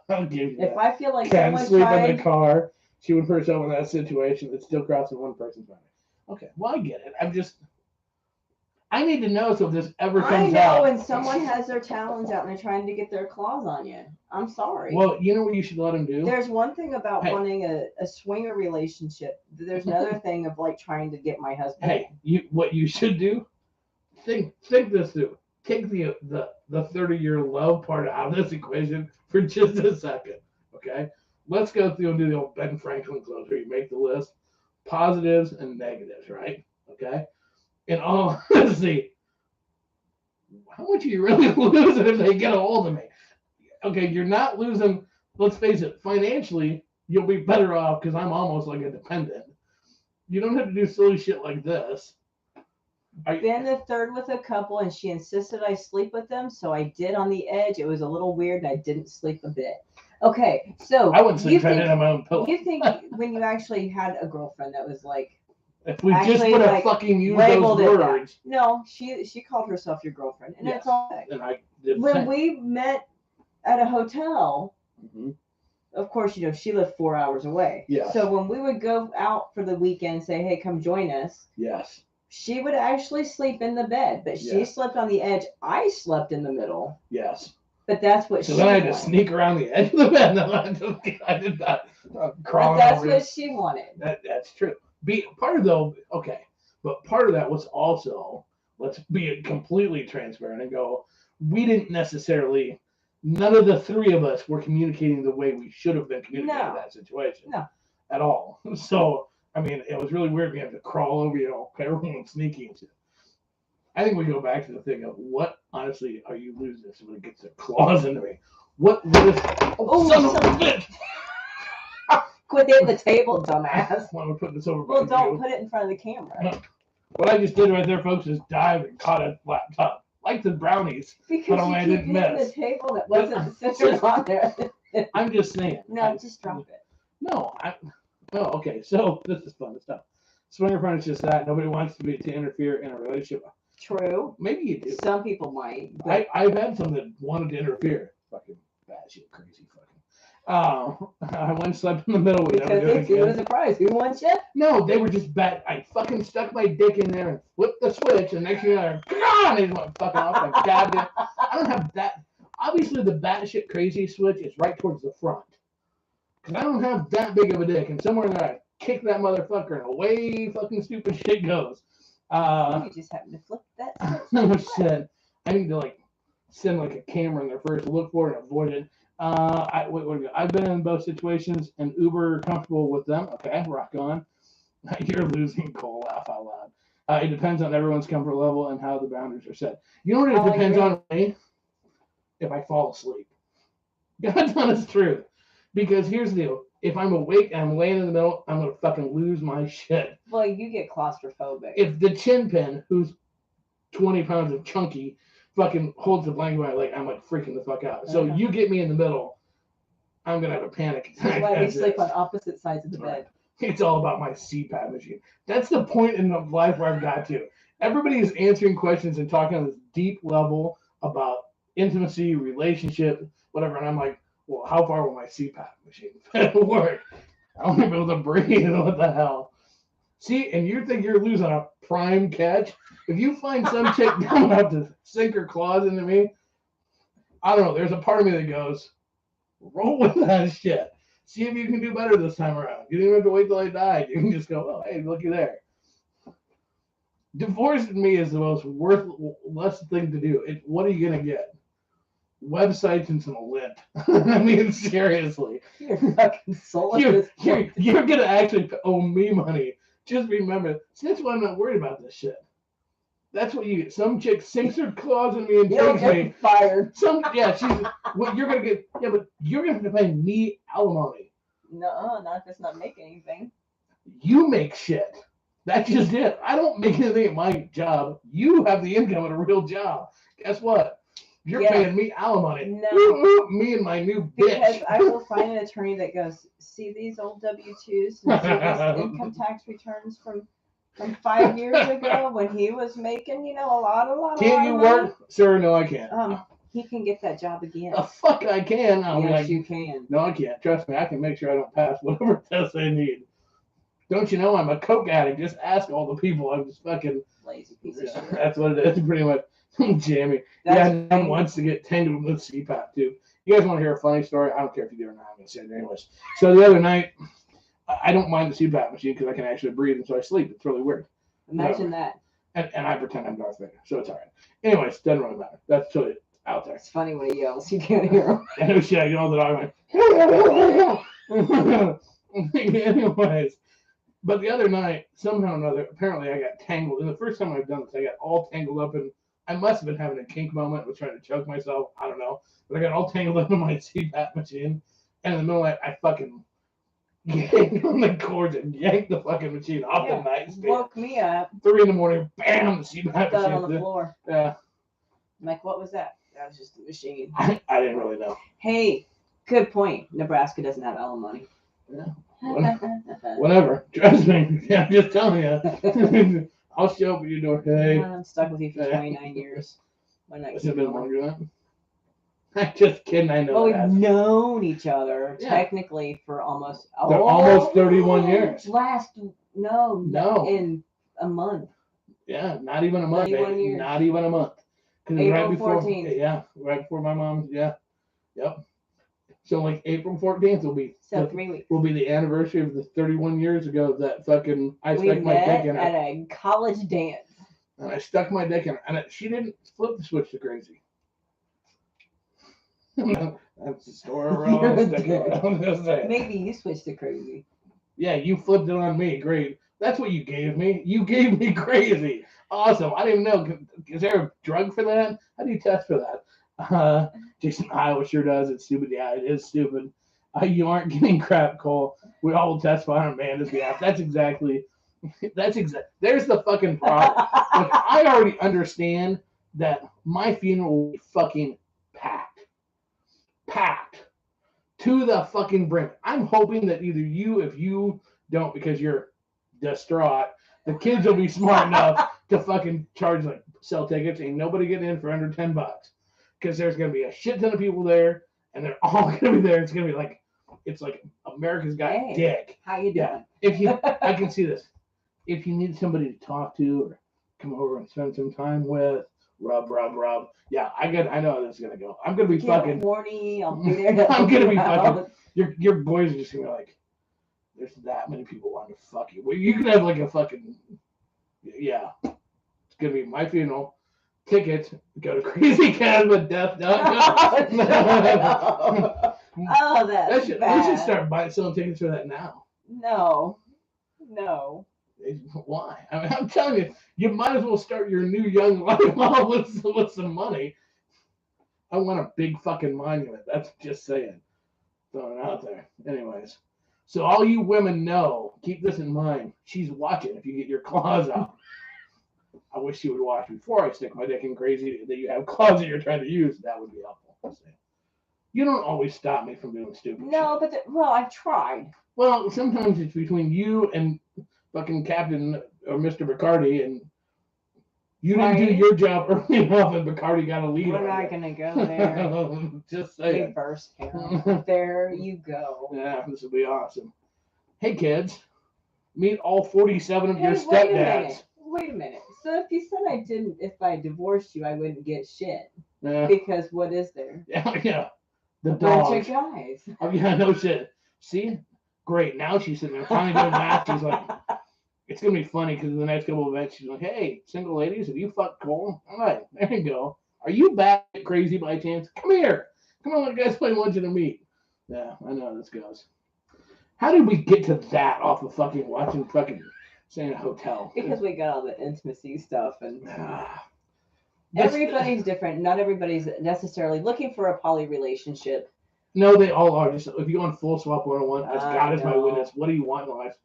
I'll give you if that. I feel like Can someone sleep tried... in the car. She would put herself in that situation. It's still crossing one person's mind. Okay, well I get it. I need to know so if this ever comes out. I know when someone has their talons out and they're trying to get their claws on you. I'm sorry. Well, you know what you should let them do? There's one thing about wanting a swinger relationship. There's another thing of like trying to get my husband. Hey, what you should do? Think this through. Take the 30-year love part out of this equation for just a second. Okay? Let's go through and do the old Ben Franklin close where you make the list. Positives and negatives, right? Okay? In all honesty, how much are you really losing if they get a hold of me? Okay, you're not losing, let's face it, financially, you'll be better off because I'm almost like a dependent. You don't have to do silly shit like this. I've been the third with a couple and she insisted I sleep with them, so I did on the edge. It was a little weird and I didn't sleep a bit. Okay, so I wouldn't sleep on my own pillow. You think when you actually had a girlfriend that was like, if we just would have fucking used those words. No, she called herself your girlfriend, and it's all right. And I did when we met at a hotel, of course, she lived 4 hours away. Yeah. So when we would go out for the weekend, say, "Hey, come join us." Yes. She would actually sleep in the bed, but she slept on the edge. I slept in the middle. Yes. But that's what she wanted. So then I had to sneak around the edge of the bed. No, I did not crawl. But that's what she wanted. That's true. Part of that was also, let's be completely transparent and go, we didn't necessarily, none of the three of us were communicating the way we should have been communicating in that situation. No. At all. So, I mean, it was really weird. We had to crawl over, everyone sneaky and shit. I think we go back to the thing of what, honestly, are you losing this when it gets their claws into me? What is, son of a bitch! Quit hitting the table, dumbass. Why don't we put this over? Well, don't put it in front of the camera. No. What I just did right there, folks, is dive and caught a laptop. Like the brownies. Because you keep hitting the table that wasn't centered on there. I'm just saying. No, just drop it. No, okay. So this is fun stuff. Swinger fun is just that. Nobody wants to interfere in a relationship. True. Maybe you do. Some people might. But... I've had some that wanted to interfere. Fucking bad shit, crazy fucking. I went and slept in the middle. Because they see it as a prize. Who wants you? No, they were just bad. I fucking stuck my dick in there and flipped the switch, and next thing you know, they just went fucking off. Like, goddamn. I don't have that. Obviously, the batshit crazy switch is right towards the front. Because I don't have that big of a dick, and somewhere in there I kick that motherfucker, and away fucking stupid shit goes. You just happen to flip that Oh switch. shit! I need to like send like a camera in there first to look for it and avoid it. I've been in both situations and uber comfortable with them. Okay, rock on. You're losing, Cole. Laugh out loud. It depends on everyone's comfort level and how the boundaries are set. You know what it depends on me? If I fall asleep. God's honest truth. Because here's the deal. If I'm awake and I'm laying in the middle, I'm going to fucking lose my shit. Well, you get claustrophobic. If the chin pin, who's 20 pounds of chunky, fucking holds the blanket by my leg, I'm like freaking the fuck out. So you get me in the middle, I'm going to have a panic attack. That's why we sleep on opposite sides of the bed. It's all about my CPAP machine. That's the point in life where I've got to. Everybody is answering questions and talking on this deep level about intimacy, relationship, whatever. And I'm like, well, how far will my CPAP machine work? I want to be able to breathe. What the hell? See, and you think you're losing a prime catch? If you find some chick dumb enough to sink her claws into me, I don't know. There's a part of me that goes, roll with that shit. See if you can do better this time around. You don't even have to wait till I die. You can just go, oh, hey, looky there. Divorce to me is the most worthless thing to do. What are you going to get? Websites and some lint. I mean, seriously. You're fucking soulless. You're going to actually owe me money. Just remember, that's why I'm not worried about this shit. That's what you get. Some chick sinks her claws in me and takes me. Fired. Well, you're gonna get. Yeah, but you're gonna have to pay me alimony. No, not if it's not making anything. You make shit. That's just it. I don't make anything at my job. You have the income at a real job. Guess what? You're paying me alimony. No. Me and my new bitch. Because I will find an attorney that goes, see these old W-2s and see these income tax returns from 5 years ago when he was making, a lot. Can you work? Sir, no, I can't. He can get that job again. The fuck I can. Yes, you can. No, I can't. Trust me, I can make sure I don't pass whatever test they need. Don't you know I'm a coke addict? Just ask all the people. I'm just fucking lazy piece of shit. That's what it is, pretty much. Jammy. Mom wants to get tangled with CPAP too. You guys want to hear a funny story? I don't care if you do or not. I'm gonna say it anyways. So the other night, I don't mind the CPAP machine because I can actually breathe and so I sleep. It's really weird. Imagine that. And I pretend I'm Darth Vader, so it's all right. Anyways, doesn't really matter. That's totally out there. It's funny when he yells. You can't hear him. And oh shit, I yelled at dog. Anyways, but the other night, somehow or another, apparently I got tangled. And the first time I've done this, I got all tangled up in. I must have been having a kink moment. I was trying to choke myself. I don't know. But I got all tangled up in my CPAP machine. And in the middle of the night, I fucking yanked on the cords and yanked the fucking machine off the nightstand. Woke me up. 3 in, bam, the CPAP machine. on the floor. Yeah. I'm like, what was that? That was just the machine. I didn't really know. Hey, good point. Nebraska doesn't have alimony. Yeah. Whatever. Trust me. Yeah, I'm just telling you. I'll show up at your door. Hey. I'm stuck with you for 29 years. Has it been longer than that? I'm just kidding. I know. Well, we've known each other technically for almost 31 years. No, in a month. Yeah, not even a month. Not even a month. April right before, 14th. Yeah, right before my mom's. Yeah, yep. So like April 14th will be 3 weeks. Will be the anniversary of the 31 years ago that fucking I stuck my dick in her at a college dance. And I stuck my dick in her, and she didn't flip the switch to Krazy. That's the story. Maybe you switched to Krazy. Yeah, you flipped it on me. Great. That's what you gave me. You gave me Krazy. Awesome. I didn't even know. Is there a drug for that? How do you test for that? Jason Iowa sure does. It's stupid. Yeah, it is stupid. You aren't getting crap, Cole. We all will testify on Amanda's behalf. There's the fucking problem. Like, I already understand that my funeral will be fucking packed to the fucking brink. I'm hoping that either you, if you don't because you're distraught, the kids will be smart enough to fucking charge, like, sell tickets. Ain't nobody getting in for under $10 because there's gonna be a shit ton of people there, and they're all gonna be there. It's gonna be like, it's like America's Got Dick. How you doing? I can see this. If you need somebody to talk to or come over and spend some time with, Rub, rub, rub. Yeah, I know how this is gonna go. I'm gonna be Get fucking. horny. I'll be there. To I'm help gonna you be out. fucking. Your boys are just gonna be like, there's that many people wanting to fuck you. Well, you could have like a fucking. Yeah, it's gonna be my funeral. Tickets. Go to crazycaswithdeath.com. Oh, that's bad. We should start selling tickets for that now. No. Why? I mean, I'm telling you, you might as well start your new young life with some money. I want a big fucking monument. That's just saying. Throwing it out there. Anyways. So all you women know, keep this in mind. She's watching if you get your claws out. I wish she would watch before I stick my dick in Krazy that you have claws that you're trying to use. That would be helpful. You don't always stop me from doing stupid shit. No, but I've tried. Well, sometimes it's between you and fucking Captain or Mr. Bacardi, and you didn't do your job early enough, and Bacardi got a lead. We're not gonna go there. Just saying. Reverse Carol. There you go. Yeah, this will be awesome. Hey kids, meet all 47 of your Wait a stepdads. Wait a minute. So if you said if I divorced you, I wouldn't get shit. Yeah. Because what is there? Yeah. The bunch dog. of guys. Oh yeah, no shit. See, great. Now she's sitting there finally doing that. She's like, it's gonna be funny because in the next couple of events, she's like, hey, single ladies, have you fucked Cole? All right, there you go. Are you back crazy by chance? Come here. Come on, guys, play Luncheon and Meat. Yeah, I know how this goes. How did we get to that off of fucking watching fucking staying in a hotel? Because we got all the intimacy stuff and everybody's different. Not everybody's necessarily looking for a poly relationship. No, they all are. Just if you go on Full Swap 101, as God is my witness, what do you want in life?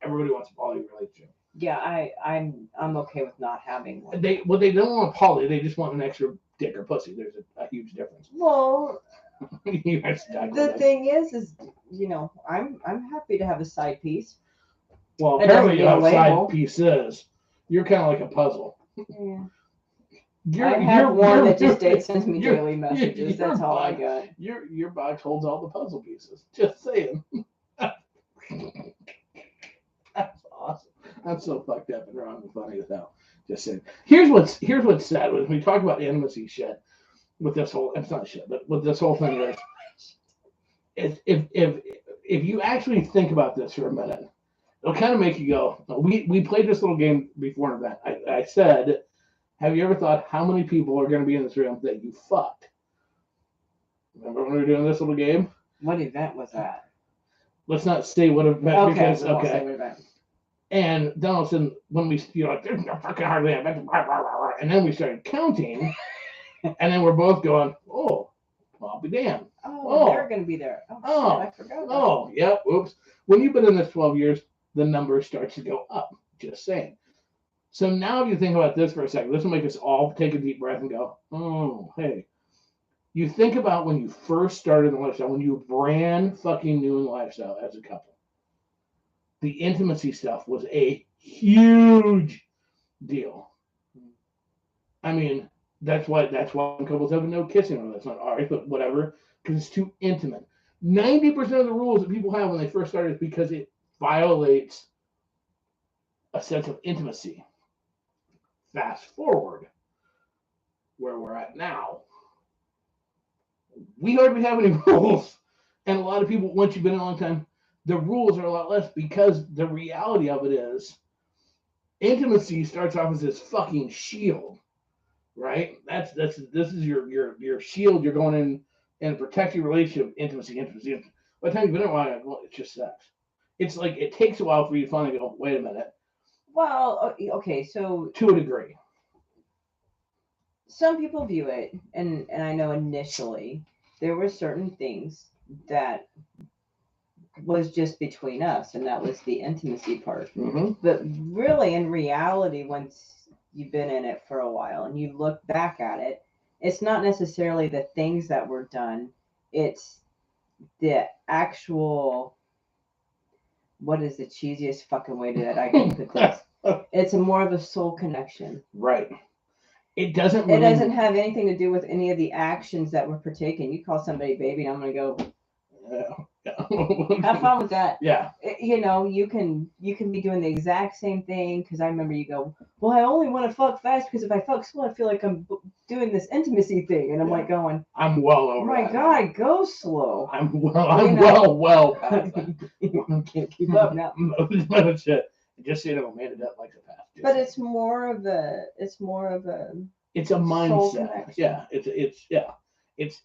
Everybody wants a poly relationship. Yeah, I'm okay with not having one. They don't want a poly. They just want an extra dick or pussy. There's a huge difference. Well, the thing is I'm happy to have a side piece. Well, apparently you have side pieces. You're kind of like a puzzle. Yeah. I have one that just sends me daily messages. That's all I got. Your box holds all the puzzle pieces. Just saying. That's awesome. That's so fucked up and wrong and funny as hell. Just saying. Here's what's sad when we talk about intimacy shit with this whole. It's not shit, but with this whole thing is if you actually think about this for a minute, it'll kind of make you go. We played this little game before an event. I said, have you ever thought how many people are going to be in this room that you fucked? Remember when we were doing this little game? What event was that? Let's not say what event because okay. Say what event. And then all of a sudden, when you're like, there's no fucking hardly event, and then we started counting, and then we're both going, oh, I'll be damned. Oh, they're going to be there. Oh, shit, I forgot about that. Yep, oops. When you've been in this 12 years, the number starts to go up. Just saying. So now if you think about this for a second, this will make us all take a deep breath and go, oh, hey. You think about when you first started in the lifestyle, when you were brand fucking new in the lifestyle as a couple. The intimacy stuff was a huge deal. I mean, that's why couples have no kissing. That's not all right, but whatever, because it's too intimate. 90% of the rules that people have when they first start is because it violates a sense of intimacy. Fast forward, where we're at now, we hardly have any rules. And a lot of people, once you've been in a long time, the rules are a lot less because the reality of it is intimacy starts off as this fucking shield, right? This is your shield. You're going in a protective relationship, intimacy. By the time you've been in a while, well, it's just sex. It's like it takes a while for you to finally go, wait a minute. Well, okay, so to a degree. Some people view it, and I know initially there were certain things that was just between us, and that was the intimacy part. Mm-hmm. But really, in reality, once you've been in it for a while and you look back at it, it's not necessarily the things that were done. It's the actual, what is the cheesiest fucking way that I can put this? It's more of a soul connection. Right. It doesn't have anything to do with any of the actions that were partaken. You call somebody baby, and I'm going to go, Have fun with that. Yeah. You know, you can be doing the exact same thing. Because I remember you go, well, I only want to fuck fast because if I fuck slow, I feel like I'm doing this intimacy thing, and I'm like going, I'm well oh over my that. God, go slow. I'm You know? well past that. Can't keep up now. No shit. Just so you know, Amanda doesn't like the past. But it's more of a it's a soul mindset. connection. Yeah. It's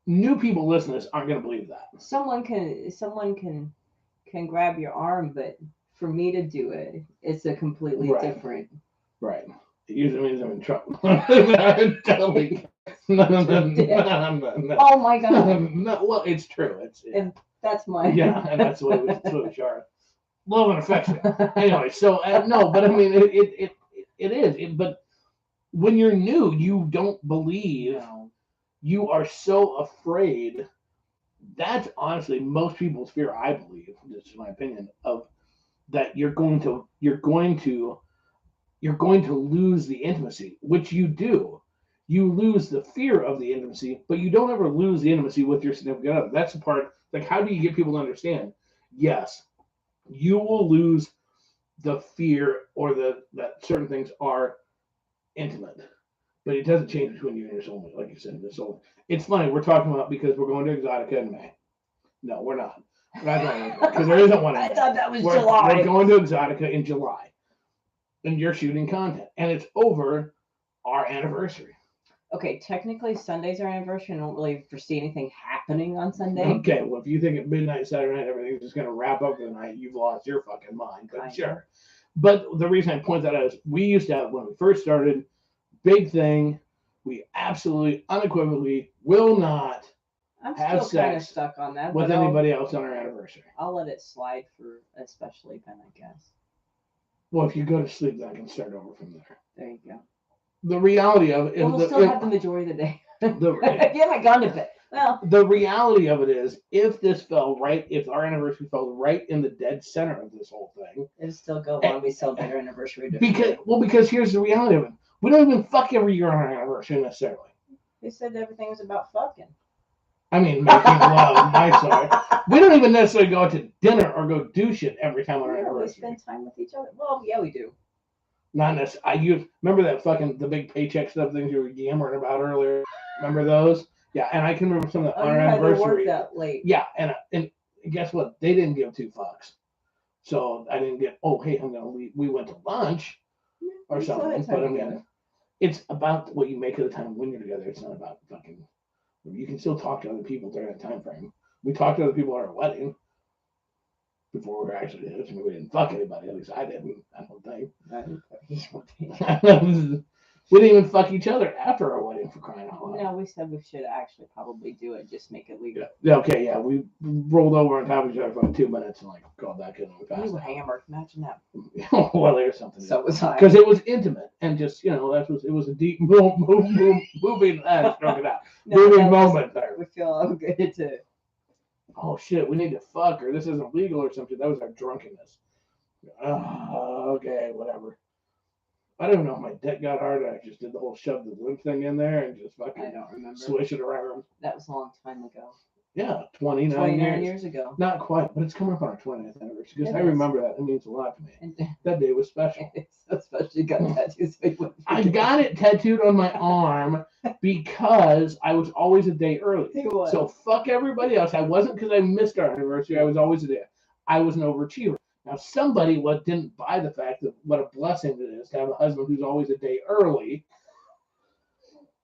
new people listening to this aren't gonna believe that. Someone can grab your arm, but for me to do it, it's a completely Right. different. Right. It usually means I'm in trouble. Totally. No. Oh my God. No, well, it's true. And that's my. Yeah, and that's what we are. Love and affection. Anyway, so no, but I mean, it is. But when you're new, you don't believe. No. You are so afraid. That's honestly most people's fear. I believe, this is my opinion, of that you're going to lose the intimacy, which you do. You lose the fear of the intimacy, but you don't ever lose the intimacy with your significant other. That's the part. Like, how do you get people to understand? Yes, you will lose the fear or that certain things are intimate, but it doesn't change between you and your soulmate, like you said. The soul. It's funny we're talking about because we're going to Exotica in May. No, we're not. Because there isn't one. I thought that was July. We're going to Exotica in July, and you're shooting content, and it's over our anniversary. Okay, technically Sunday's our anniversary. I don't really foresee anything happening on Sunday. Okay, well, if you think at midnight Saturday night everything's just going to wrap up for the night, you've lost your fucking mind. But sure. But the reason I point that out is we used to have, when we first started, big thing. We absolutely, unequivocally will not I'm have still kind of sex stuck on that. with anybody else on our anniversary. I'll let it slide for a special event, I guess. Well, if you go to sleep, then I can start over from there. There you go. The reality of it is we'll still have the majority of the day. You haven't gone to bed. Well, the reality of it is, if our anniversary fell right in the dead center of this whole thing, it'll still go on. We celebrate our anniversary. Because here's the reality of it. We don't even fuck every year on our anniversary necessarily. They said everything was about fucking. I mean, making love, my side. We don't even necessarily go out to dinner or go do shit every time on our anniversary. We spend time with each other. Well, yeah, we do. Not necessarily. Remember that fucking, the big paycheck stuff things you were yammering about earlier? Remember those? Yeah, and I can remember some of the on our anniversary. That late. Yeah, and guess what? They didn't give 2 fucks. So I didn't get, oh, hey, I'm going to leave. We went to lunch or something. But I mean, it's about what you make of the time when you're together. It's not about fucking. You can still talk to other people during that time frame. We talked to other people at our wedding before we were actually there. I mean, we didn't fuck anybody. At least I didn't. I don't think. We didn't even fuck each other after our wedding, for crying out loud. No, we said we should actually probably do it. Just make it legal. Yeah. Okay. Yeah. We rolled over on top of each other for like 2 minutes and like called back in and we passed. You were hammered. Imagine that. Well, there's something. So was I. Because it was intimate and just it was a deep moving stroke it out. Moving moment there. We feel obligated to. Oh shit! We need to fuck her. This isn't legal or something. That was our drunkenness. Okay, whatever. I don't even know if my dick got hard. I just did the whole shove the lip thing in there and just fucking I don't remember. Swish it around. That was a long time ago. Yeah, 29 years ago. Not quite, but it's coming up on our 20th anniversary. Because I remember that. It means a lot to me. That day was special. Especially got tattoos. I got it tattooed on my arm because I was always a day early. So fuck everybody else. I wasn't because I missed our anniversary. I was always a day. I was an overachiever. Now, somebody didn't buy the fact that what a blessing it is to have a husband who's always a day early.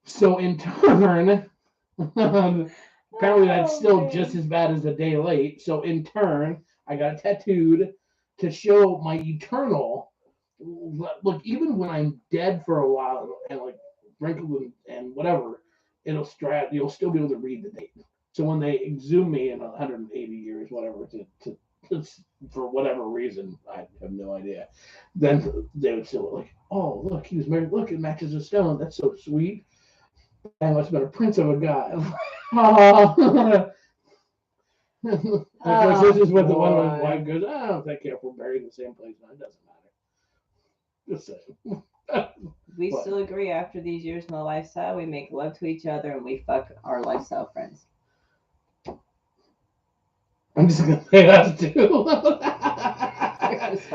So in turn, apparently that's still just as bad as a day late. So in turn, I got tattooed to show my eternal. Look, even when I'm dead for a while and like wrinkled and whatever, you'll still be able to read the date. So when they exhume me in 180 years, whatever, to for whatever reason, I have no idea, then they would still like, oh, look, he was married. Look, it matches a stone. That's so sweet. I must have been a prince of a guy. Of course, this is what the one with his wife goes, I don't think if we're buried in the same place. No, it doesn't matter. Just saying. We still agree after these years in the lifestyle, we make love to each other and we fuck our lifestyle friends. I'm just gonna say us too.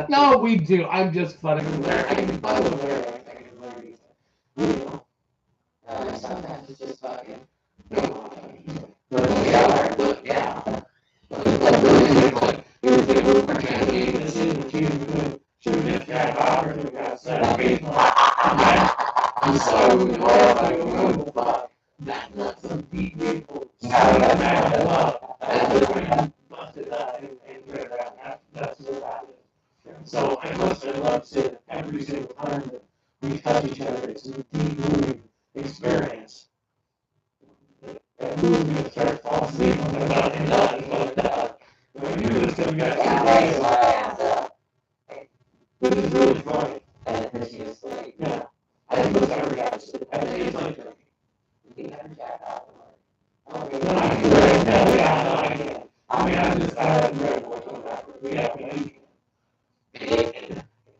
No, we do. I'm just funny. I can be funny with Larry. I can be Larry. You know. Sometimes it's just fucking. Yeah. I'm so glad I remember that. That's some deep people. I love. I busted that and read that. That's what that is. So I love to say that every single time that we touch each other, it's a deep moving experience. And who's going to start falling asleep on their butt and that. You're just going to get which is really funny. And it makes you sleep. Yeah. I think most every guy sleep. I think it's like you can jack off. No, I can't. I mean, I haven't read what's on that. Yeah,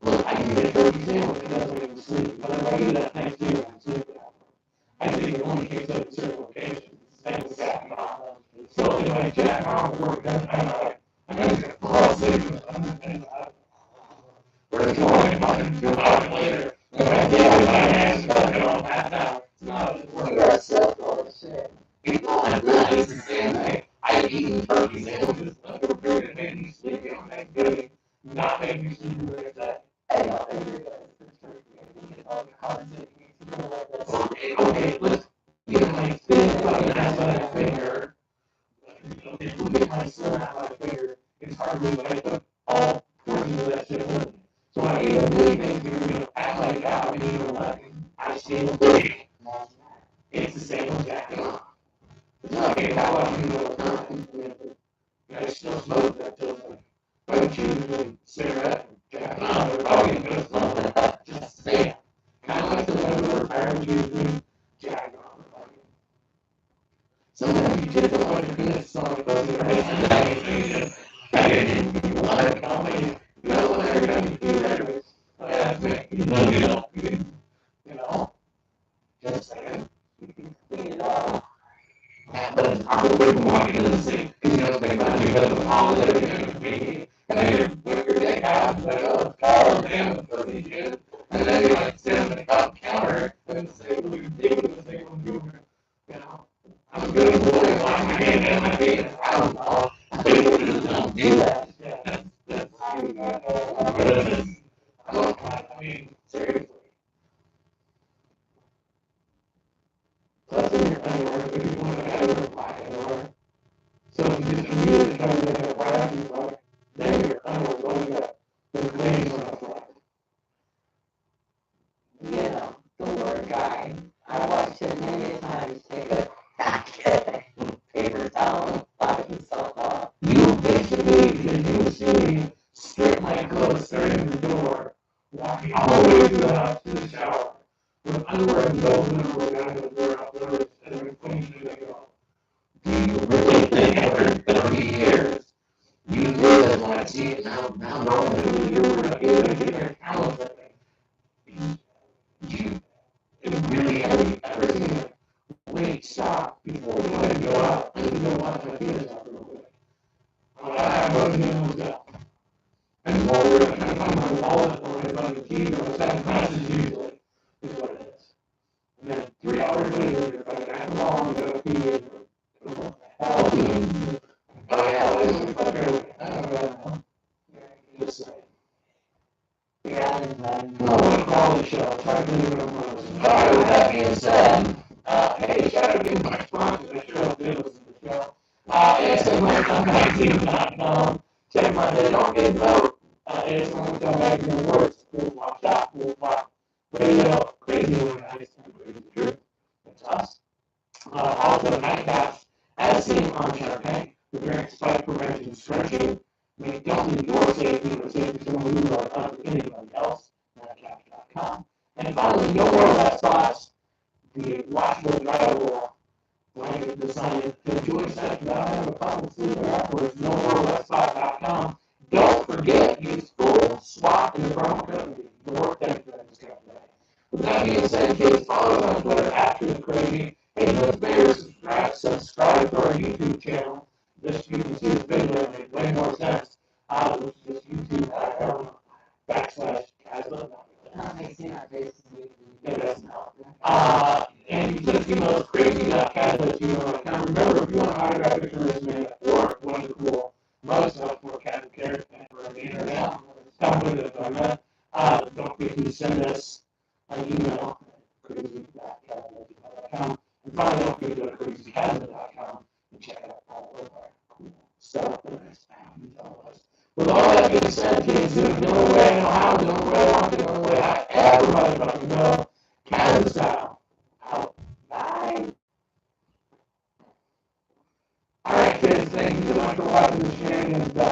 look, I can get a turkey sandwich and doesn't make me sleep. But if I eat that Thanksgiving, I'm sleeping. I think it only kicks up in certain locations. Same with jack off. So if I jack off work, I'm going to fall asleep. We're going to later. If I get with my hands, I'm going to pass out. It's not work. You are so full of shit. People have not. It's the same thing. I've eaten turkey sandwiches under a period that made me sleepy on Thanksgiving, not made me sleepy the next day. Okay, let's get my thin fucking ass on that finger. If we get my son out of my finger, it's hardly like I took all portions of that shit with me. So I ate a million things that are going to act like that when you know I still big. It's the same as jacking off. It's not like how I do all the time. I still smoke that till I would choose a cigarette and jacking off. They're probably going to smoke. Just saying. Kind of like the one I would choose to jack off. Sometimes you just don't want to finish something right? I didn't want to comment. You know what every time you feel nervous. That's me. You know? Just saying. You know? But I would wait walking in the sink because you know they might be better than all of it. And then you whip your dick out and like, oh, damn, it's really good. And then you like sit on the counter and say, well, you're digging the thing when you know. I'm good at boy, wash my hand and my feet. I don't know. People just don't do that. Yeah, that's I mean, seriously. Plus, in your underwear, if you want to have a black underwear. So if you just immediately try to make it right after you fuck, then your underwear going up. The glaze on the front. You know, the word guy. I watched him many times take a paper towel and fuck himself off. You basically, if you see me strip my clothes starting the door, walking all the way through the house to the shower, with underwear and no underwear down to the door outdoors, and I'm cleaning the thing off. Do you really think after 30 years, you really want to see it now normally you were able to get your talent at it? You really ever seen it? Wait, stop before we let it go out. I need to go watch my feelings out real quick. I wasn't able to go. And while we're trying to find my wallet or if I'm the key or sending messages usually is what it is. And then 3 hours later, you're like, I'm long, go pee. Oh yeah, listen, fuck her. I don't know. Just saying. Yeah, I want to call the show. Try to do what I'm doing. Alright, with that being said, hey, shout out to my sponsors. I sure hope they listen to the show. ASMRmagazine.com. Check them out. They don't get vote. ASMR Magazine Awards. We'll watch that. We'll watch Radio, Krazy Organized, and Crazy Truth. That's us. Also, Nightcaps, as seen on Shark Tank, the direct spike prevention strategy. Make don't need your safety or safety of someone who or anybody else. Nightcaps.com. And finally, no more less thoughts. The watchable, drivable blanket decided to enjoy sex without having a problem sleeping afterwards. No more less thought.com. Don't forget, use full swap in the promo code. The work thanks for that discount today. With that being said, kids, follow us on Twitter at Krazy. Hey, let's bear subscribe to our YouTube channel. Just you can see the video. autograph picture is made or one of the cool mugs up for Cat and Carrot and for me or now. Don't forget to send us an email at crazy.cat@gmail.com. And finally, don't forget to go to crazycasm.com and check out all of our cool stuff that is happening to all of us. With all that being said, kids, the only way I know how, the only way I want, the only way I everybody fucking know, Canada style. Out. Bye. Alright, kids, thank you so much for watching the shenanigans.